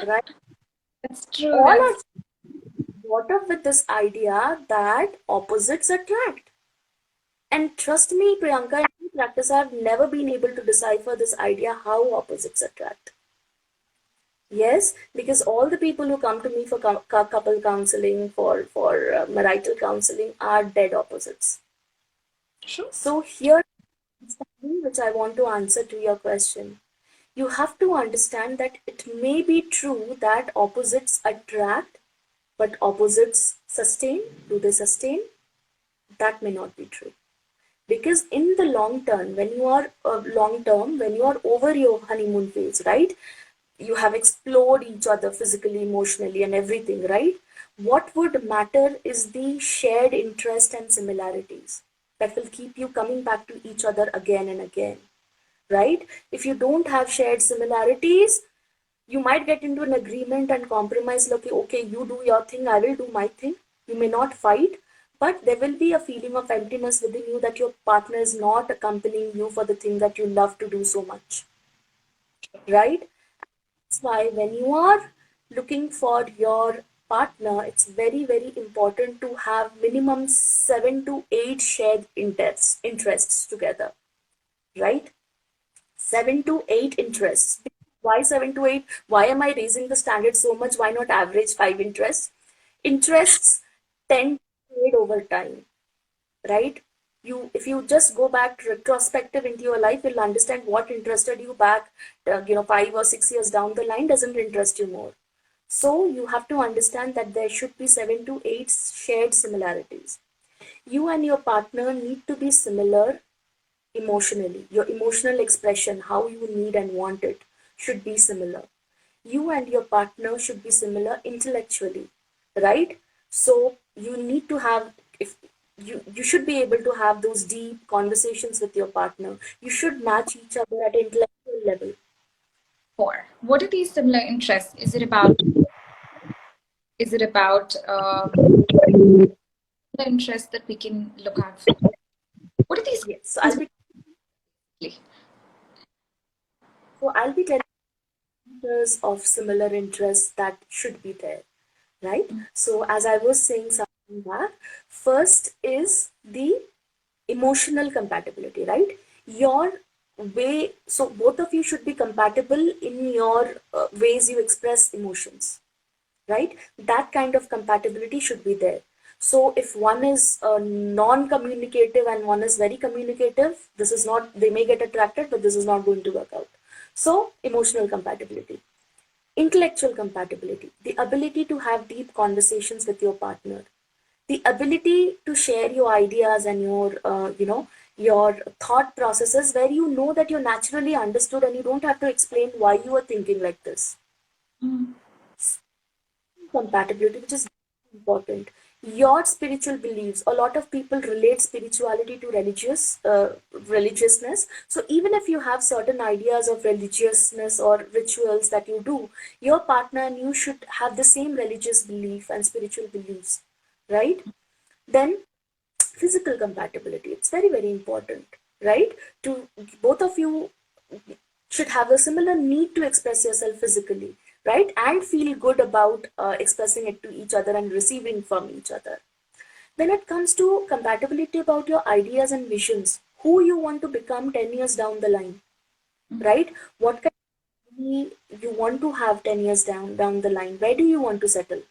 right? That's true. All That's are brought up with this idea that opposites attract. And trust me, Priyanka, in practice, I've never been able to decipher this idea how opposites attract. Yes, because all the people who come to me for couple counseling, for marital counseling, are dead opposites. True. So here, which I want to answer to your question, you have to understand that it may be true that opposites attract, but opposites sustain. Do they sustain? That may not be true. Because in the long term, when you are over your honeymoon phase, right? You have explored each other physically, emotionally, and everything, right? What would matter is the shared interest and similarities that will keep you coming back to each other again and again, right? If you don't have shared similarities, you might get into an agreement and compromise, like, okay, you do your thing, I will do my thing. You may not fight, but there will be a feeling of emptiness within you that your partner is not accompanying you for the thing that you love to do so much, right? That's why when you are looking for your partner, it's very, very important to have minimum 7 to 8 shared interests together, right? 7 to 8 interests. Why 7 to 8? Why am I raising the standard so much? Why not average 5 interests? Interests tend to fade over time, right? If you just go back retrospective into your life, you'll understand what interested you back, 5 or 6 years down the line doesn't interest you more. So you have to understand that there should be 7 to 8 shared similarities. You and your partner need to be similar emotionally. Your emotional expression, how you need and want it, should be similar. You and your partner should be similar intellectually, right? So you need to have, if you should be able to have those deep conversations with your partner. You should match each other at intellectual level. Or what are these similar interests? Is it about the interests that we can look out for? What are these Yes. So questions basically? I'll be telling pointers of similar interests that should be there, right? So as I was saying something back, first is the emotional compatibility, right? Your way, so both of you should be compatible in your ways you express emotions, right? That kind of compatibility should be there. So if one is non-communicative and one is very communicative, this is not, they may get attracted, but this is not going to work out. So emotional compatibility. Intellectual compatibility, the ability to have deep conversations with your partner, the ability to share your ideas and your thought processes, where you know that you're naturally understood and you don't have to explain why you are thinking like this. Mm. Compatibility, which is important. Your spiritual beliefs, a lot of people relate spirituality to religiousness. So even if you have certain ideas of religiousness or rituals that you do, your partner and you should have the same religious belief and spiritual beliefs, right? Then physical compatibility, it's very, very important, right? To both of you should have a similar need to express yourself physically, right? And feel good about expressing it to each other and receiving from each other. When it comes to compatibility about your ideas and visions, who you want to become 10 years down the line, right? What kind of family you want to have 10 years down the line? Where do you want to settle,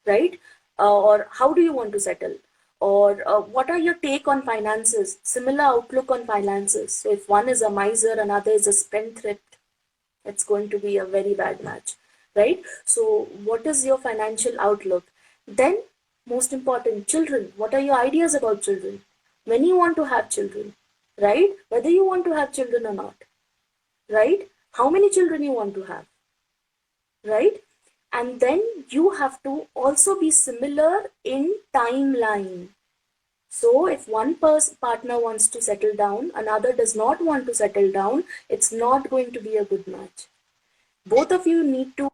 right? Or how do you want to settle? Or what are your take on finances? Similar outlook on finances. So if one is a miser, another is a spendthrift, it's going to be a very bad match, right? So what is your financial outlook? Then, most important, children. What are your ideas about children? When you want to have children, right? Whether you want to have children or not, right? How many children you want to have, right? And then you have to also be similar in timeline. So if one partner wants to settle down, another does not want to settle down, it's not going to be a good match. Both of you need to,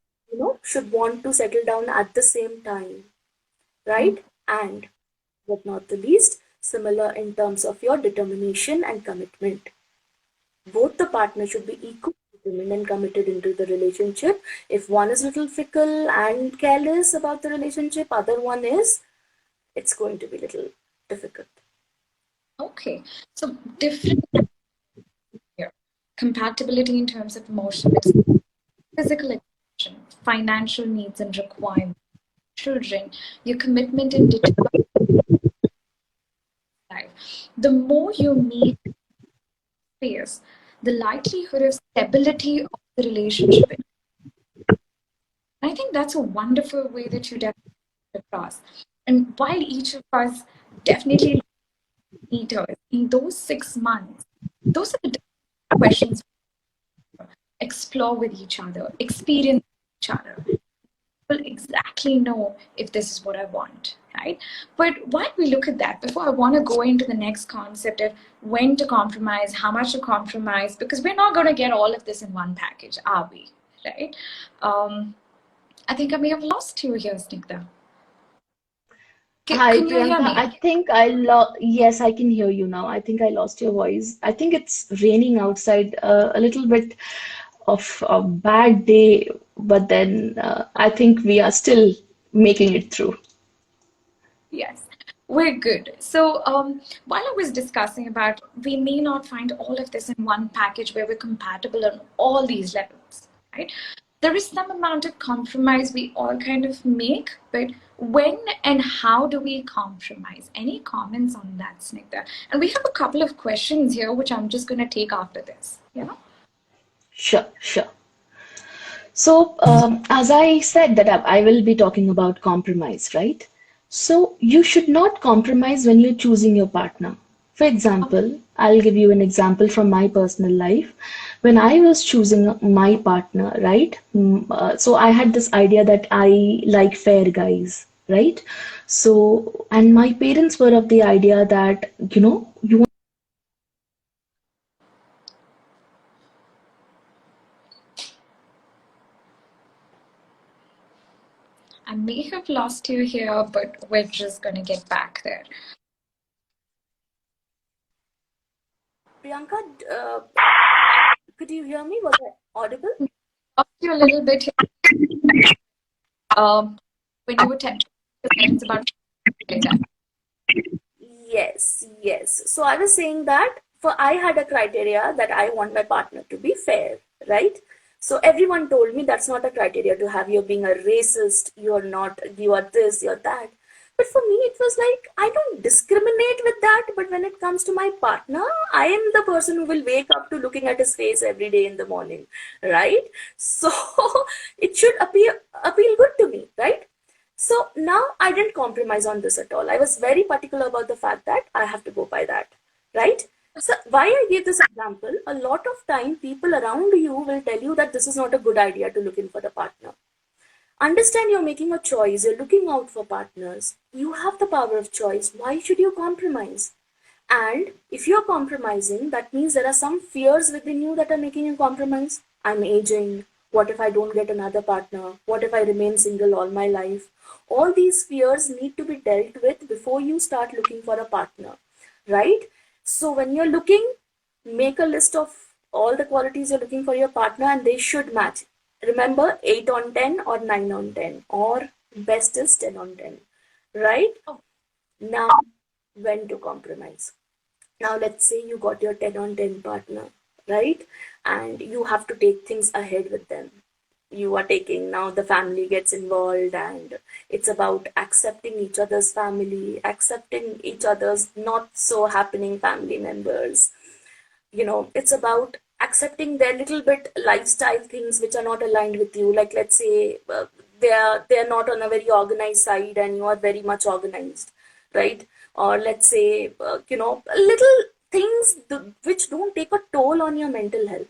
should want to settle down at the same time, right? And but not the least, similar in terms of your determination and commitment. Both the partners should be equally determined and committed into the relationship. If one is a little fickle and careless about the relationship, other one is, it's going to be a little difficult. Okay, so different here. Compatibility in terms of emotion, physical expression, financial needs and requirements, children, your commitment and determination in life. The more you meet space, the likelihood of stability of the relationship. I think that's a wonderful way that you definitely put across. And while each of us definitely meters in those 6 months, those are the questions we explore with each other, experience each other. Will exactly know if this is what I want, right? But while we look at that, before I want to go into the next concept of when to compromise, how much to compromise, because we're not going to get all of this in one package, are we? Right? I think I may have lost you here, Snigdha. Hi, Can you hear Priyanka. me? I think I lost. Yes, I can hear you now. I think I lost your voice. I think it's raining outside, a little bit of a bad day, but then I think we are still making it through. Yes, we're good. So, while I was discussing about we may not find all of this in one package where we're compatible on all these levels, right? There is some amount of compromise we all kind of make, but when and how do we compromise? Any comments on that, Snigdha? And we have a couple of questions here, which I'm just going to take after this. Yeah. Sure, sure. So, as I said that I will be talking about compromise, right? So, you should not compromise when you're choosing your partner. For example, I'll give you an example from my personal life. When I was choosing my partner, right? So I had this idea that I like fair guys, right? So, and my parents were of the idea that, you I may have lost you here, but we're just going to get back there. Priyanka, could you hear me? Was I audible? Lost you a little bit here. When you were telling your parents about like that. Yes, yes. So I was saying that for I had a criteria that I want my partner to be fair, right? So everyone told me that's not a criteria to have. You're being a racist, you're not, you are this, you're that. But for me, it was like I don't discriminate with that. But when it comes to my partner, I am the person who will wake up to looking at his face every day in the morning, right? So it should appeal good to me, right? So now I didn't compromise on this at all. I was very particular about the fact that I have to go by that, right? So why I gave this example, a lot of time people around you will tell you that this is not a good idea to look in for the partner. Understand you're making a choice, you're looking out for partners. You have the power of choice. Why should you compromise? And if you're compromising, that means there are some fears within you that are making you compromise. I'm aging. What if I don't get another partner? What if I remain single all my life? All these fears need to be dealt with before you start looking for a partner, right? So when you're looking, make a list of all the qualities you're looking for your partner and they should match. Remember 8 on 10 or 9 on 10 or best is 10 on 10, right? Now, when to compromise? Now let's say you got your 10 on 10 partner, right? And you have to take things ahead with them. You are taking, now the family gets involved and it's about accepting each other's family, accepting each other's not so happening family members. It's about accepting their little bit lifestyle things which are not aligned with you. Like let's say they're not on a very organized side and you are very much organized, right? Or let's say little things which don't take a toll on your mental health.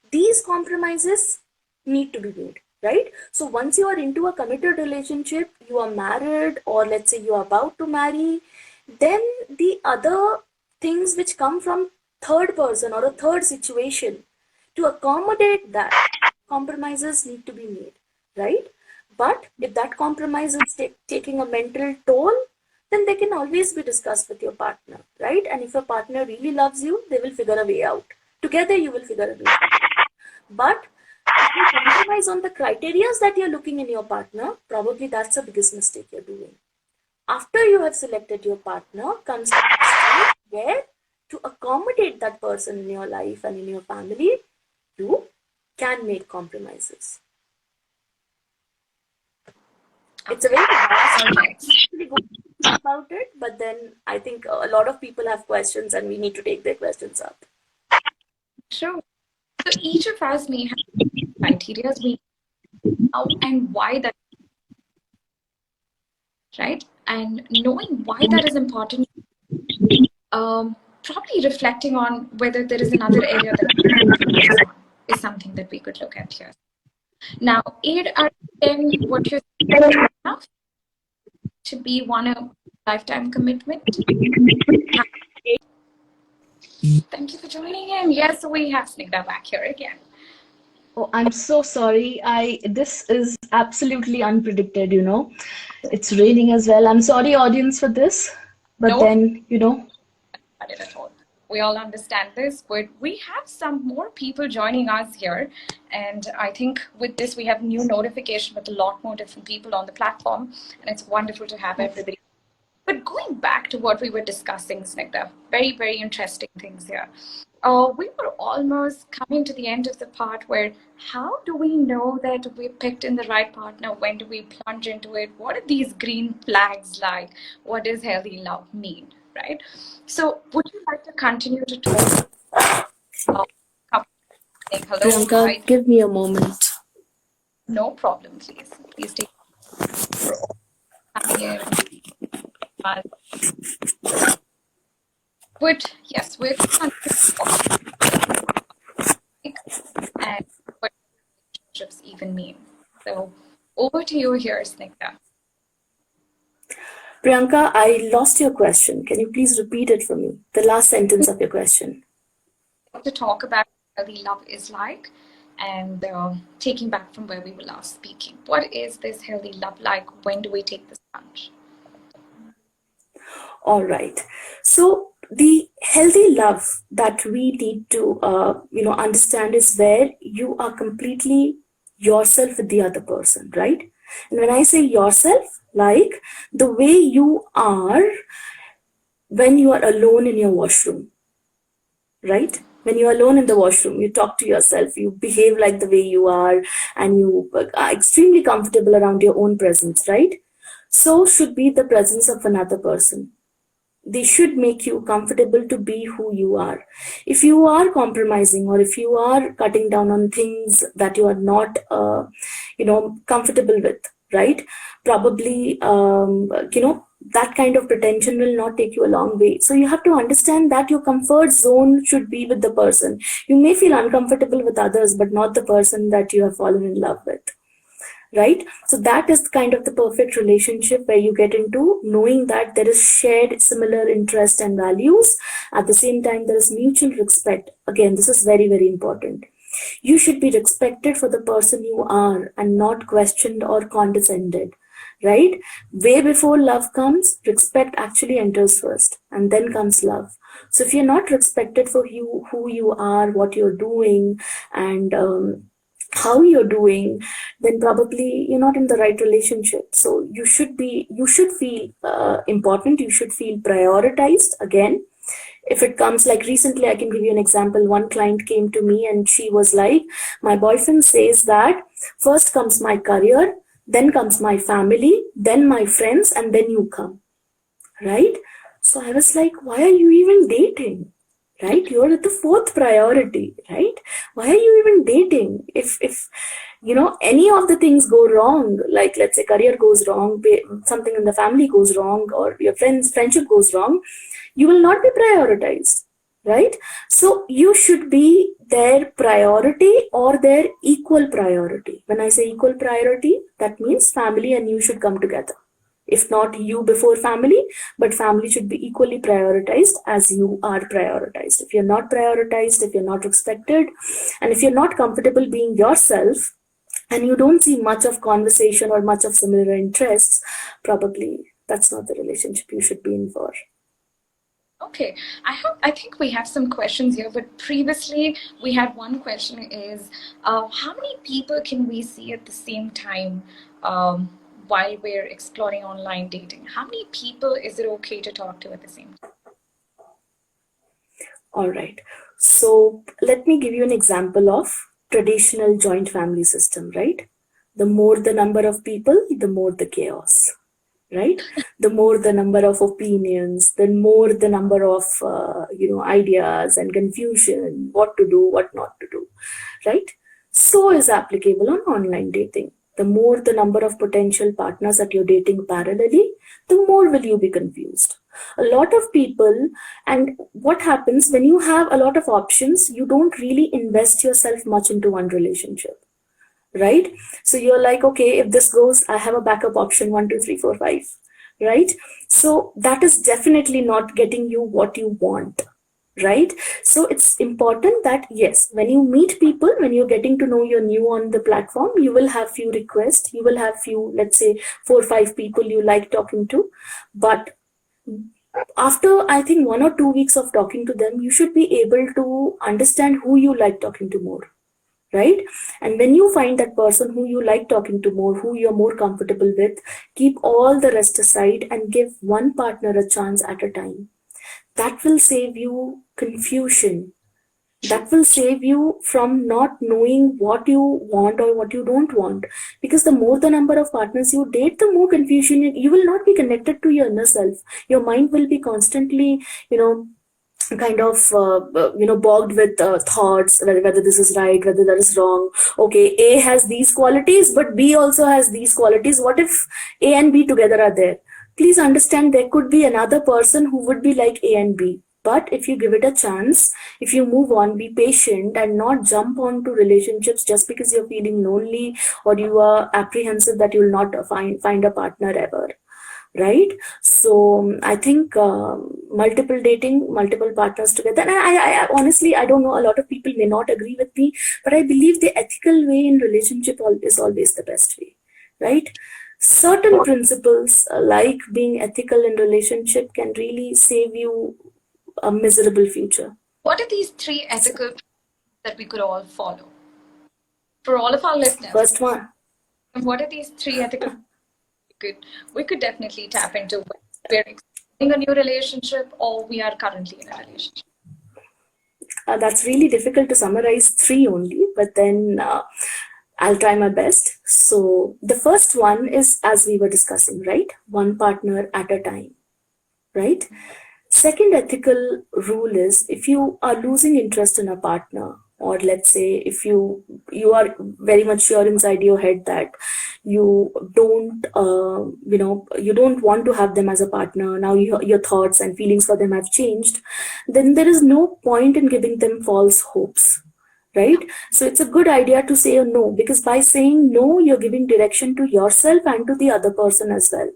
These compromises need to be made, right? So once you are into a committed relationship, you are married, or let's say you are about to marry, then the other things which come from third person or a third situation, to accommodate that, compromises need to be made, right? But if that compromise is taking a mental toll, then they can always be discussed with your partner, right? And if your partner really loves you, they will figure a way out. Together, you will figure a way out. But if you compromise on the criteria that you're looking in your partner, probably that's the biggest mistake you're doing. After you have selected your partner, comes the stage where to accommodate that person in your life and in your family, you can make compromises. It's a very vast All right. actually go about it, but then I think a lot of people have questions and we need to take their questions up. Sure. So each of us may have criteria we how and why that, right? And knowing why that is important, probably reflecting on whether there is another area that we can compromise on is something that we could look at here. Now, 8 out of 10, what you're saying is enough to be one a lifetime commitment. Thank you for joining in. Yes, we have Snigdha back here again. Oh, I'm so sorry. This is absolutely unpredicted, you know. It's raining as well. I'm sorry, audience, for this. But No, then, you know. not at all. We all understand this, but we have some more people joining us here. And I think with this, we have new notification with a lot more different people on the platform. And it's wonderful to have everybody. But going back to what we were discussing, Snigdha, very, very interesting things here. We were almost coming to the end of the part where how do we know that we picked in the right partner? When do we plunge into it? What are these green flags like? What does healthy love mean, right? So would you like to continue to talk? Saying hello, Priyanka, hi. give me a moment. No problem, please. Please take coming in. But yes, we're going to and what relationships even mean. So over to you here, Snigdha. Priyanka, I lost your question. Can you please repeat it for me? The last sentence of your question. To talk about what healthy love is like and taking back from where we were last speaking. What is this healthy love like? When do we take this plunge? All right. So the healthy love that we need to, understand is where you are completely yourself with the other person, right? And when I say yourself, like the way you are when you are alone in your washroom, right? When you're alone in the washroom, you talk to yourself, you behave like the way you are, and you are extremely comfortable around your own presence, right? So should be the presence of another person. They should make you comfortable to be who you are. If you are compromising or if you are cutting down on things that you are not comfortable with, right? Probably that kind of pretension will not take you a long way. So you have to understand that your comfort zone should be with the person. You may feel uncomfortable with others, but not the person that you have fallen in love with, right? So that is kind of the perfect relationship where you get into knowing that there is shared similar interest and values. At the same time, there is mutual respect. Again, this is very, very important. You should be respected for the person you are and not questioned or condescended, right? Way before love comes, respect actually enters first and then comes love. So if you're not respected for you, who you are, what you're doing, and how you're doing, then probably you're not in the right relationship. So you should feel important. You should feel prioritized. Again, if it comes like recently, I can give you an example. One client came to me and she was like, my boyfriend says that first comes my career, then comes my family, then my friends, and then you come, right? So I was like, why are you even dating? Right? You're at the fourth priority, right? Why are you even dating? If any of the things go wrong, like let's say career goes wrong, something in the family goes wrong, or your friendship goes wrong, you will not be prioritized, right? So you should be their priority or their equal priority. When I say equal priority, that means family and you should come together. If not you before family, but family should be equally prioritized as you are prioritized. If you're not prioritized, if you're not respected, and if you're not comfortable being yourself, and you don't see much of conversation or much of similar interests, probably that's not the relationship you should be in for. Okay, I think we have some questions here, but previously we had one question is, how many people can we see at the same time while we're exploring online dating? How many people is it okay to talk to at the same time? All right. So let me give you an example of traditional joint family system, right? The more the number of people, the more the chaos, right? The more the number of opinions, the more the number of ideas and confusion, what to do, what not to do, right? So is applicable on online dating. The more the number of potential partners that you're dating parallelly, the more will you be confused. A lot of people, and what happens when you have a lot of options, you don't really invest yourself much into one relationship, right? So you're like, okay, if this goes, I have a backup option, 1, 2, 3, 4, 5, right? So that is definitely not getting you what you want, right? So it's important that yes, when you meet people, when you're getting to know you're new on the platform, you will have few requests, you will have few, let's say 4 or 5 people you like talking to, but after I think 1 or 2 weeks of talking to them, you should be able to understand who you like talking to more, right? And when you find that person who you like talking to more, who you're more comfortable with, keep all the rest aside and give one partner a chance at a time. That will save you confusion. That will save you from not knowing what you want or what you don't want. Because the more the number of partners you date, the more confusion you will not be connected to your inner self. Your mind will be constantly, kind of bogged with thoughts, whether this is right, whether that is wrong. Okay, A has these qualities but B also has these qualities. What if A and B together are there? Please understand, there could be another person who would be like A and B, but if you give it a chance, if you move on, be patient and not jump onto relationships just because you're feeling lonely or you are apprehensive that you will not find a partner ever, right? So I think multiple dating, multiple partners together, and I honestly, I don't know, a lot of people may not agree with me, but I believe the ethical way in relationship is always the best way, right? Certain principles like being ethical in relationship can really save you a miserable future. What are these three ethical that we could all follow for all of our listeners? First one, what are these three ethical we could definitely tap into when we're exploring a new relationship or we are currently in a relationship? that's really difficult to summarize three only, but then I'll try my best. So the first one is, as we were discussing, right? One partner at a time, right? Second ethical rule is, if you are losing interest in a partner, or let's say if you are very much sure inside your head that you don't you don't want to have them as a partner now, your thoughts and feelings for them have changed, then there is no point in giving them false hopes, right? So it's a good idea to say a no, because by saying no, you're giving direction to yourself and to the other person as well,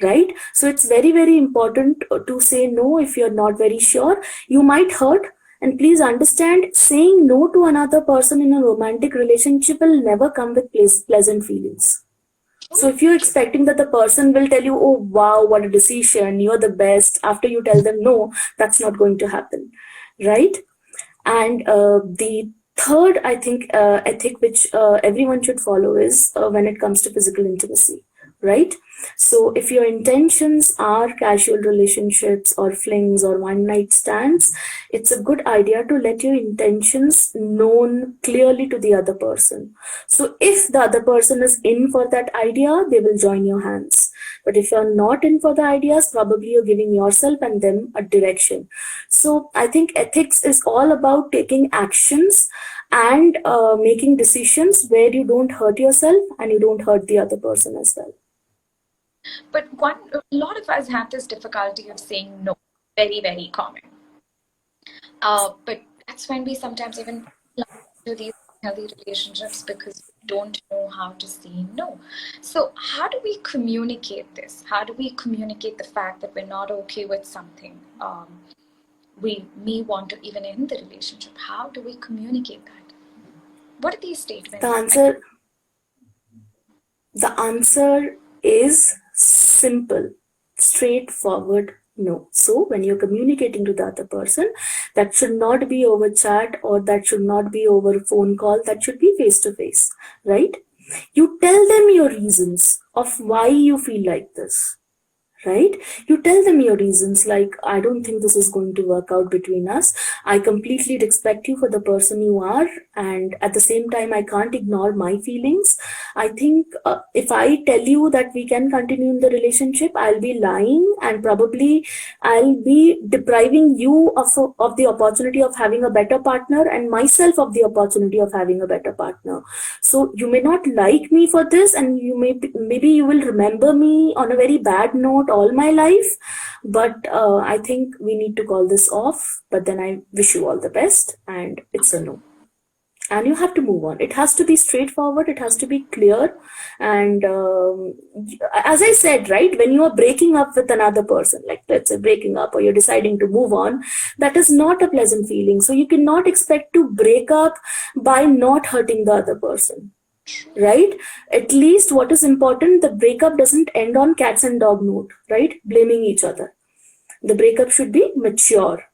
right? So it's very, very important to say no if you're not very sure. You might hurt, and please understand, saying no to another person in a romantic relationship will never come with pleasant feelings. So if you're expecting that the person will tell you, oh wow, what a decision, you're the best, after you tell them no, that's not going to happen, right? And the third, I think, ethic which everyone should follow is when it comes to physical intimacy, right? So if your intentions are casual relationships or flings or one night stands, it's a good idea to let your intentions known clearly to the other person. So if the other person is in for that idea, they will join your hands. But if you're not in for the ideas, probably you're giving yourself and them a direction. So I think ethics is all about taking actions and making decisions where you don't hurt yourself and you don't hurt the other person as well. But a lot of us have this difficulty of saying no, very, very common. But that's when we sometimes even to these healthy relationships because we don't know how to say no. So how do we communicate this? How do we communicate the fact that we're not okay with something? We may want to even end the relationship. How do we communicate that? What are these statements? The answer is simple, straightforward, no. So when you're communicating to the other person, that should not be over chat or that should not be over phone call, that should be face to face, right? You tell them your reasons of why you feel like this, right? You tell them your reasons, like, I don't think this is going to work out between us. I completely respect you for the person you are, and at the same time, I can't ignore my feelings. I think if I tell you that we can continue in the relationship, I'll be lying, and probably I'll be depriving you of the opportunity of having a better partner, and myself of the opportunity of having a better partner. So you may not like me for this, and maybe you will remember me on a very bad note all my life. But I think we need to call this off. But then I wish you all the best, and it's a no. And you have to move on. It has to be straightforward, it has to be clear. And as I said, right, when you are breaking up with another person, like let's say breaking up or you're deciding to move on, that is not a pleasant feeling. So you cannot expect to break up by not hurting the other person, right? At least what is important, the breakup doesn't end on cats and dog note, right? Blaming each other. The breakup should be mature,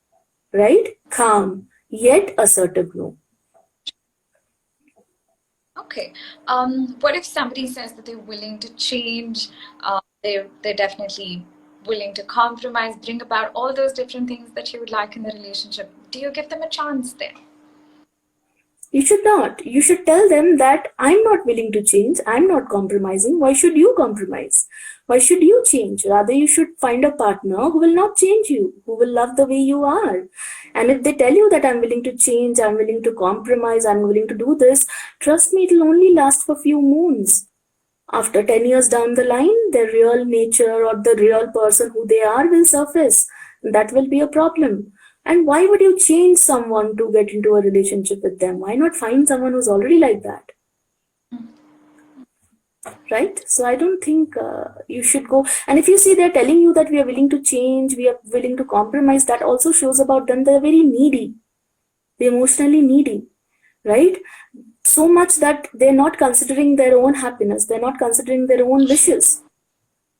right? Calm, yet assertive no. Okay. What if somebody says that they're willing to change? They're definitely willing to compromise, bring about all those different things that you would like in the relationship. Do you give them a chance there? You should not. You should tell them that I'm not willing to change. I'm not compromising. Why should you compromise? Why should you change? Rather, you should find a partner who will not change you, who will love the way you are. And if they tell you that I'm willing to change, I'm willing to compromise, I'm willing to do this, trust me, it'll only last for a few moons. After 10 years down the line, their real nature or the real person who they are will surface. That will be a problem. And why would you change someone to get into a relationship with them? Why not find someone who's already like that? Right? So I don't think you should go. And if you see they're telling you that we are willing to change, we are willing to compromise, that also shows about them. They're very needy. They're emotionally needy, right? So much that they're not considering their own happiness. They're not considering their own wishes,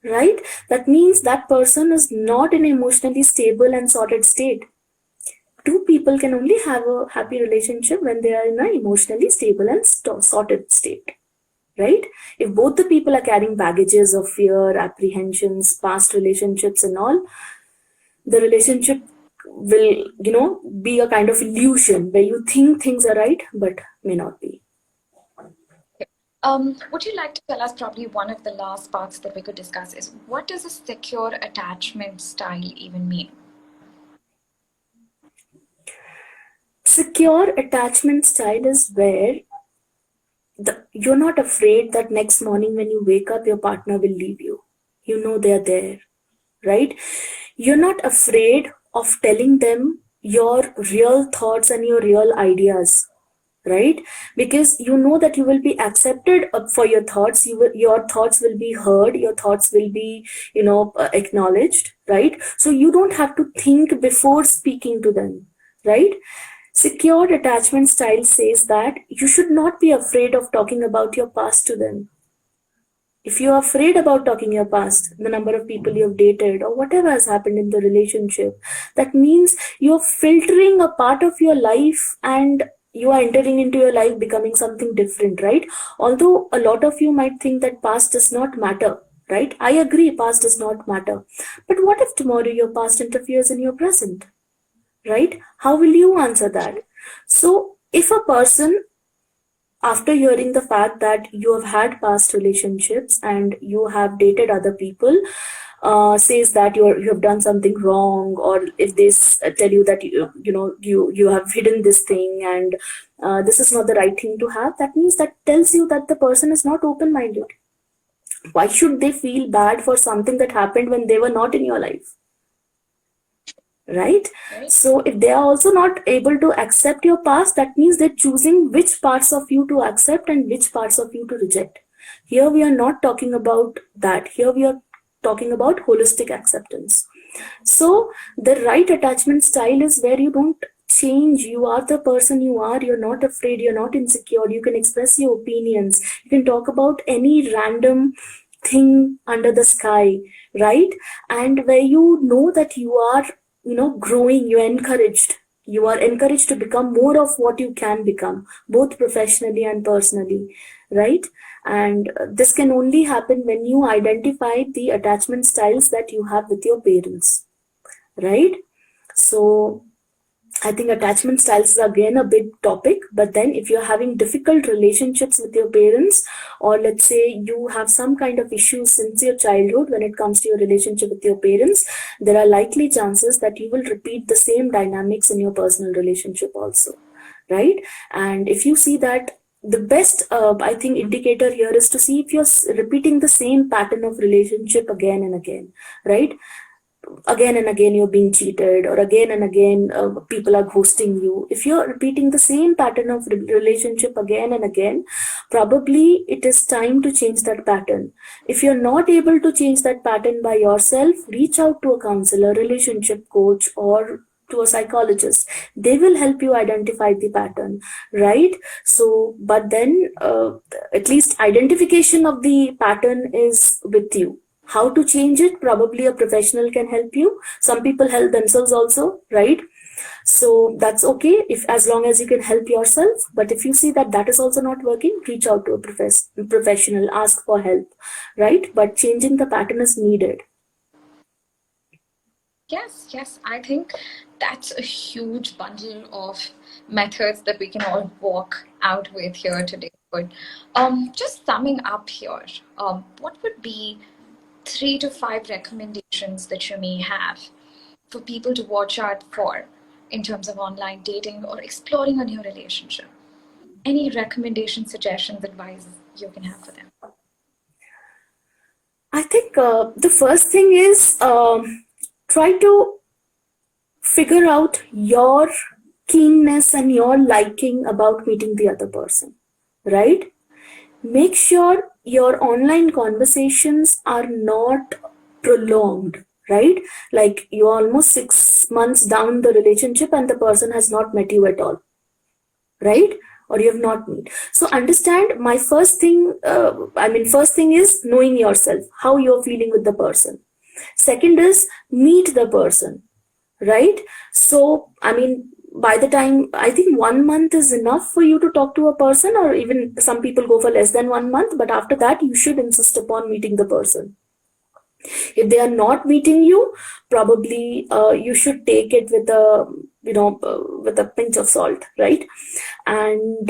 right? That means that person is not in an emotionally stable and sorted state. Two people can only have a happy relationship when they are in an emotionally stable and sorted state, right? If both the people are carrying baggages of fear, apprehensions, past relationships and all, the relationship will, be a kind of illusion where you think things are right, but may not be. Would you like to tell us, probably one of the last parts that we could discuss is, what does a secure attachment style even mean? Secure attachment style is where you're not afraid that next morning when you wake up, your partner will leave you. You know they're there, right? You're not afraid of telling them your real thoughts and your real ideas, right? Because you know that you will be accepted for your thoughts. Your thoughts will be heard. Your thoughts will be, acknowledged, right? So you don't have to think before speaking to them, right? Secure attachment style says that you should not be afraid of talking about your past to them. If you're afraid about talking your past, the number of people you've dated or whatever has happened in the relationship, that means you're filtering a part of your life and you are entering into your life becoming something different, right? Although a lot of you might think that past does not matter, right? I agree, past does not matter. But what if tomorrow your past interferes in your present? Right? How will you answer that? So if a person, after hearing the fact that you have had past relationships and you have dated other people, says that you have done something wrong, or if they tell you that you have hidden this thing and this is not the right thing to have, that means that tells you that the person is not open-minded. Why should they feel bad for something that happened when they were not in your life? Right? So if they are also not able to accept your past, that means they're choosing which parts of you to accept and which parts of you to reject. Here we are not talking about that. Here we are talking about holistic acceptance. So the right attachment style is where you don't change. You are the person you are. You're not afraid. You're not insecure. You can express your opinions. You can talk about any random thing under the sky, right? And where you know that you are growing, you're encouraged. You are encouraged to become more of what you can become, both professionally and personally, right? And this can only happen when you identify the attachment styles that you have with your parents, right? So I think attachment styles is again a big topic, but then if you're having difficult relationships with your parents, or let's say you have some kind of issues since your childhood when it comes to your relationship with your parents, there are likely chances that you will repeat the same dynamics in your personal relationship also, right? And if you see that, the best, I think, indicator here is to see if you're repeating the same pattern of relationship again and again, right? Again and again you're being cheated, or again and again people are ghosting you. If you're repeating the same pattern of relationship again and again, probably it is time to change that pattern. If you're not able to change that pattern by yourself, reach out to a counselor, relationship coach, or to a psychologist. They will help you identify the pattern, right? So but then at least identification of the pattern is with you. How to change it? Probably a professional can help you. Some people help themselves also, right? So that's okay, if as long as you can help yourself. But if you see that that is also not working, reach out to a professional, ask for help, right? But changing the pattern is needed. Yes, I think that's a huge bundle of methods that we can all walk out with here today. But just summing up here, what would be 3 to 5 recommendations that you may have for people to watch out for in terms of online dating or exploring a new relationship? Any recommendations, suggestions, advice you can have for them? I think the first thing is try to figure out your keenness and your liking about meeting the other person, right? Make sure your online conversations are not prolonged, right? Like you're almost 6 months down the relationship and the person has not met you at all, right? Or you have not met. So understand, my first thing, first thing is knowing yourself, how you're feeling with the person. Second is meet the person, right? So by the time, I think 1 month is enough for you to talk to a person, or even some people go for less than 1 month, but after that you should insist upon meeting the person. If they are not meeting you, probably you should take it with a with a pinch of salt, right? And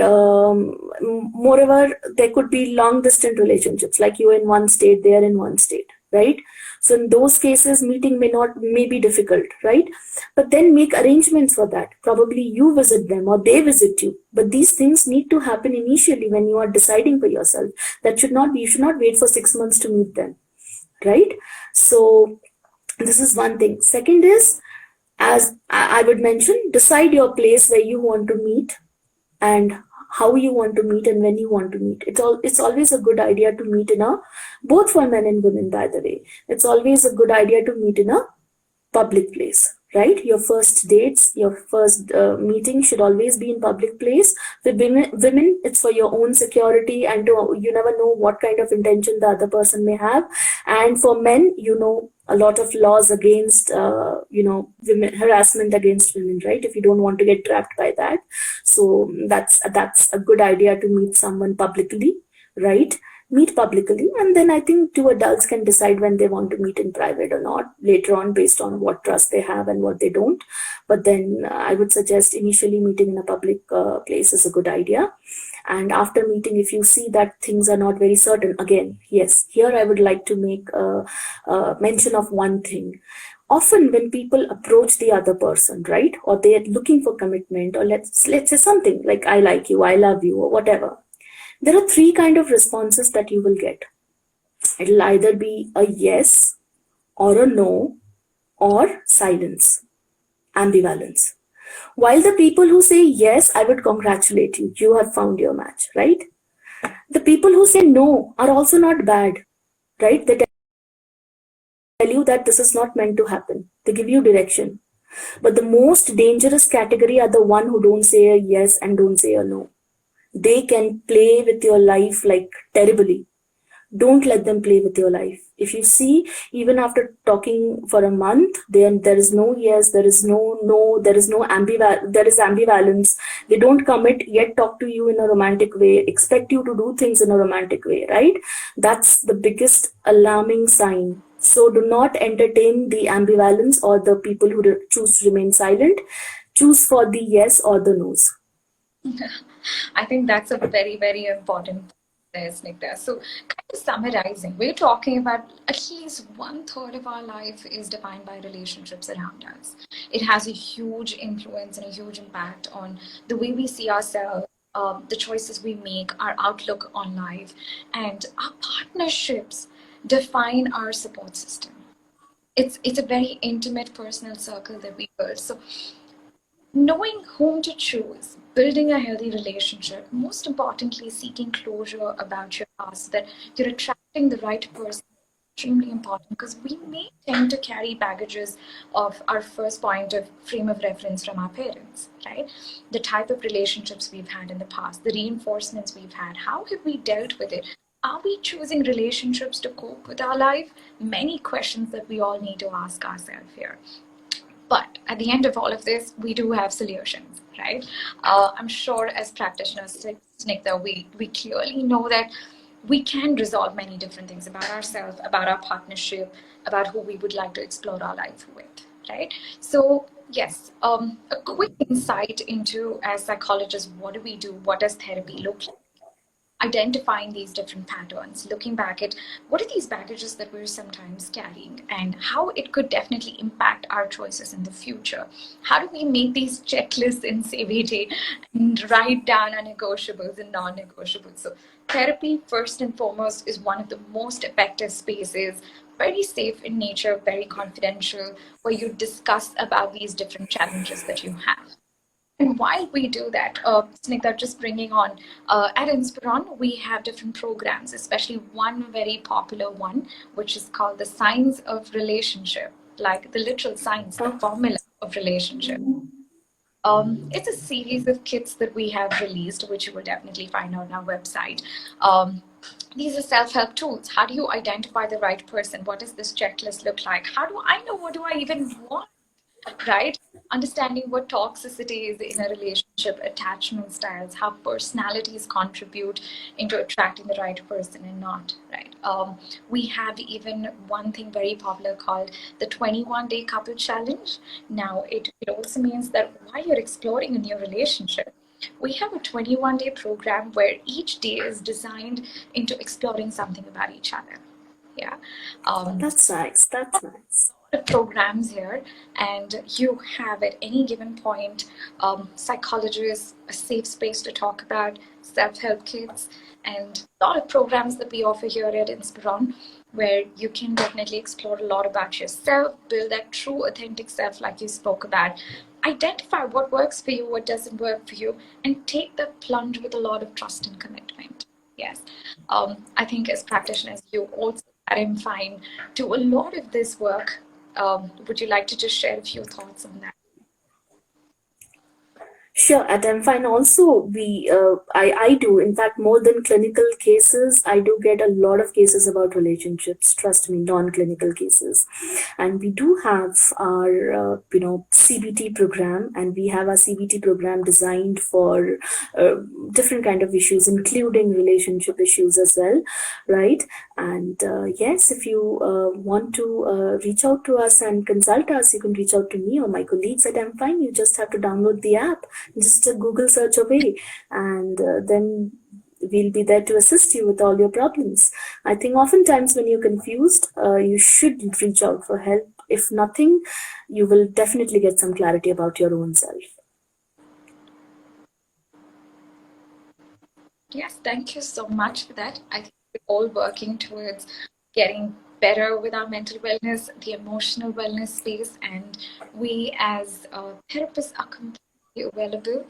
moreover, there could be long distance relationships, like you in one state, they are in one state, right? So in those cases, meeting may be difficult, right? But then make arrangements for that. Probably you visit them or they visit you. But these things need to happen initially when you are deciding for yourself. That should not be, you should not wait for 6 months to meet them, right? So this is one thing. Second is, as I would mention, decide your place where you want to meet and how you want to meet and when you want to meet. It's always a good idea to meet in a, both for men and women, by the way. It's always a good idea to meet in a public place, right? Your first dates, your first meeting should always be in public place. With women, it's for your own security, and you never know what kind of intention the other person may have. And for men, a lot of laws against women, harassment against women, right? If you don't want to get trapped by that, so that's a good idea to meet someone publicly, right? Meet publicly, and then I think two adults can decide when they want to meet in private or not later on, based on what trust they have and what they don't. But then I would suggest initially meeting in a public place is a good idea. And after meeting, if you see that things are not very certain, again, yes, here I would like to make a mention of one thing. Often when people approach the other person, right, or they are looking for commitment, or let's say something like I like you, I love you, or whatever, there are 3 kind of responses that you will get. It'll either be a yes or a no or silence, ambivalence. While the people who say yes, I would congratulate you, you have found your match, right? The people who say no are also not bad, right? They tell you that this is not meant to happen. They give you direction. But the most dangerous category are the one who don't say a yes and don't say a no. They can play with your life like terribly. Don't let them play with your life. If you see, even after talking for a month, then there is no yes, there is no, there is there is ambivalence. They don't commit yet talk to you in a romantic way, expect you to do things in a romantic way, right? That's the biggest alarming sign. So do not entertain the ambivalence or the people who choose to remain silent. choose for the yes or the no's. I think that's a very, very important point there, Snigdha. So, kind of summarizing, we're talking about at least one third of our life is defined by relationships around us. It has a huge influence and a huge impact on the way we see ourselves, the choices we make, our outlook on life, and our partnerships define our support system. It's a very intimate personal circle that we build. So knowing whom to choose, building a healthy relationship, most importantly, seeking closure about your past, that you're attracting the right person, extremely important because we may tend to carry baggages of our first point of frame of reference from our parents, right? The type of relationships we've had in the past, the reinforcements we've had, how have we dealt with it? Are we choosing relationships to cope with our life? Many questions that we all need to ask ourselves here. But at the end of all of this, we do have solutions, right? I'm sure as practitioners, Snigdha, we clearly know that we can resolve many different things about ourselves, about our partnership, about who we would like to explore our life with, right? So yes, a quick insight into, as psychologists, what do we do? What does therapy look like? Identifying these different patterns, looking back at what are these baggages that we're sometimes carrying and how it could definitely impact our choices in the future. How do we make these checklists in CBT and write down our negotiables and non-negotiables? So therapy, first and foremost, is one of the most effective spaces, very safe in nature, very confidential, where you discuss about these different challenges that you have. And while we do that, Snigdha, just bringing on, at Inspiron, we have different programs, especially one very popular one, which is called the Science of Relationship, like the literal science, the formula of relationship. It's a series of kits that we have released, which you will definitely find on our website. These are self-help tools. How do you identify the right person? What does this checklist look like? How do I know what do I even want? Right? Understanding what toxicity is in a relationship, attachment styles, how personalities contribute into attracting the right person and not, right? We have even one thing very popular called the 21-day couple challenge. Now, it also means that while you're exploring a new relationship, we have a 21-day program where each day is designed into exploring something about each other. Yeah. That's nice. That's nice. Programs here, and you have at any given point psychologists, a safe space to talk about self-help kits, and a lot of programs that we offer here at Inspiron, where you can definitely explore a lot about yourself, build that true authentic self like you spoke about, identify what works for you, what doesn't work for you, and take the plunge with a lot of trust and commitment. Yes. I think as practitioners, you also at MFine do a lot of this work. Would you like to just share a few thoughts on that? Sure, at MFine also I do. In fact, more than clinical cases, I do get a lot of cases about relationships. Trust me, non-clinical cases, and we do have our CBT program, and we have our CBT program designed for different kind of issues, including relationship issues as well, right? And yes, if you want to reach out to us and consult us, you can reach out to me or my colleagues at MFine. You just have to download the app, just a Google search away, and then we'll be there to assist you with all your problems. I think oftentimes when you're confused, you should reach out for help. If nothing, you will definitely get some clarity about your own self. Yes, thank you so much for that. I think we're all working towards getting better with our mental wellness, the emotional wellness space, and we as therapists are completely available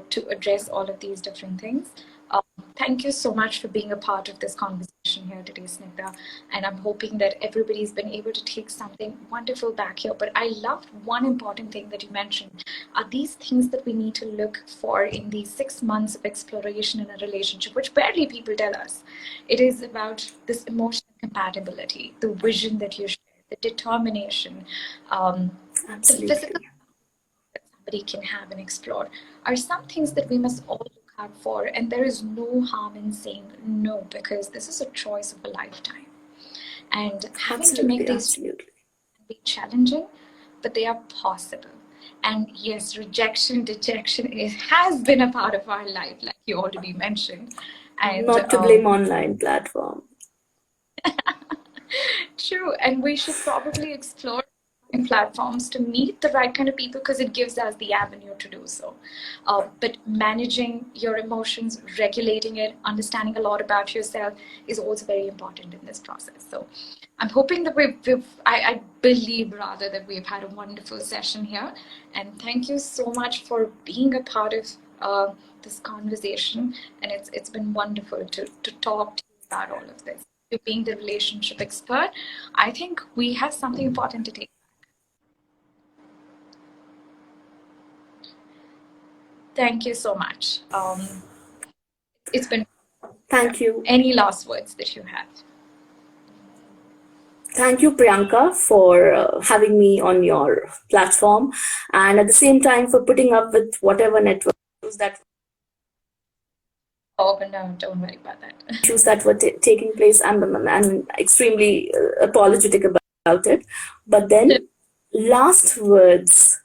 to address all of these different things. Um, Thank you so much for being a part of this conversation here today, Snigdha. And I'm hoping that everybody's been able to take something wonderful back here. But I loved one important thing that you mentioned are these things that we need to look for in these 6 months of exploration in a relationship, which barely people tell us. It is about this emotional compatibility, the vision that you share, the determination, the physical Absolutely. that somebody can have and explore are some things that we must all look out for. And there is no harm in saying no, because this is a choice of a lifetime. And having to make Absolutely. these choices Absolutely. can be challenging, but they are possible. And yes, rejection, dejection has been a part of our life, like you already mentioned. And Not to blame online platform. true, and we should probably explore platforms to meet the right kind of people because it gives us the avenue to do so. But managing your emotions, regulating it, understanding a lot about yourself is also very important in this process. So I'm hoping that I believe rather that we've had a wonderful session here. And thank you so much for being a part of this conversation. And it's been wonderful to talk to you about all of this. You being the relationship expert, I think we have something important to take. Thank you so much. It's been. Thank you. Any last words that you have? Thank you, Priyanka, for having me on your platform, and at the same time for putting up with whatever network issues that Oh, but no, don't worry about that. issues that were taking place. I'm extremely apologetic about it. But then, last words.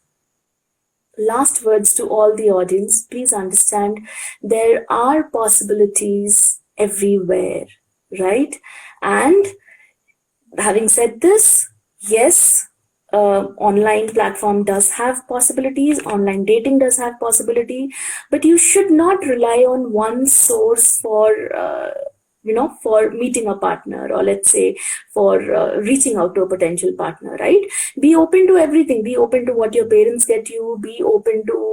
Last words to all the audience. Please understand there are possibilities everywhere, right? And having said this, yes, online platform does have possibilities, online dating does have possibility, but you should not rely on one source for meeting a partner, or let's say for reaching out to a potential partner, right? Be open to everything. Be open to what your parents get you. Be open to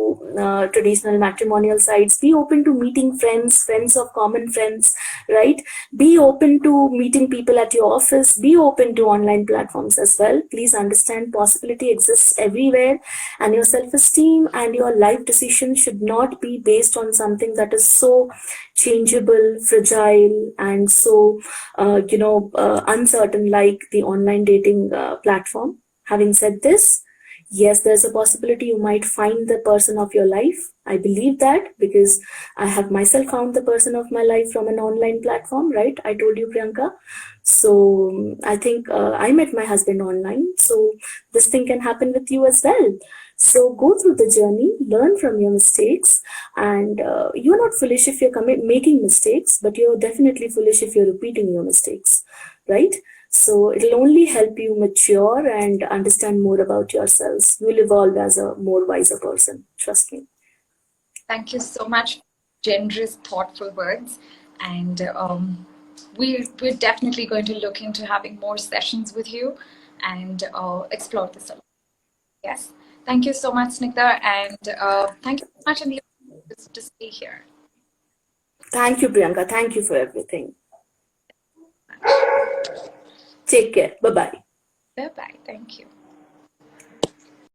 traditional matrimonial sites. Be open to meeting friends of common friends, right? Be open to meeting people at your office. Be open to online platforms as well. Please understand possibility exists everywhere, and your self-esteem and your life decisions should not be based on something that is so changeable, fragile, and so uncertain like the online dating platform. Having said this, yes, there's a possibility you might find the person of your life. I believe that because I have myself found the person of my life from an online platform, right? I told you, Priyanka. So I think I met my husband online. So this thing can happen with you as well. So go through the journey, learn from your mistakes, and you're not foolish if you're making mistakes, but you're definitely foolish if you're repeating your mistakes, right? So it'll only help you mature and understand more about yourselves. You'll evolve as a more wiser person. Trust me. Thank you so much for generous, thoughtful words. And we're definitely going to look into having more sessions with you and explore this a lot. Yes. Thank you so much, Snigdha. And thank you so much, and to stay here. Thank you, Priyanka. Thank you for everything. Take care. Bye-bye. Bye-bye. Thank you.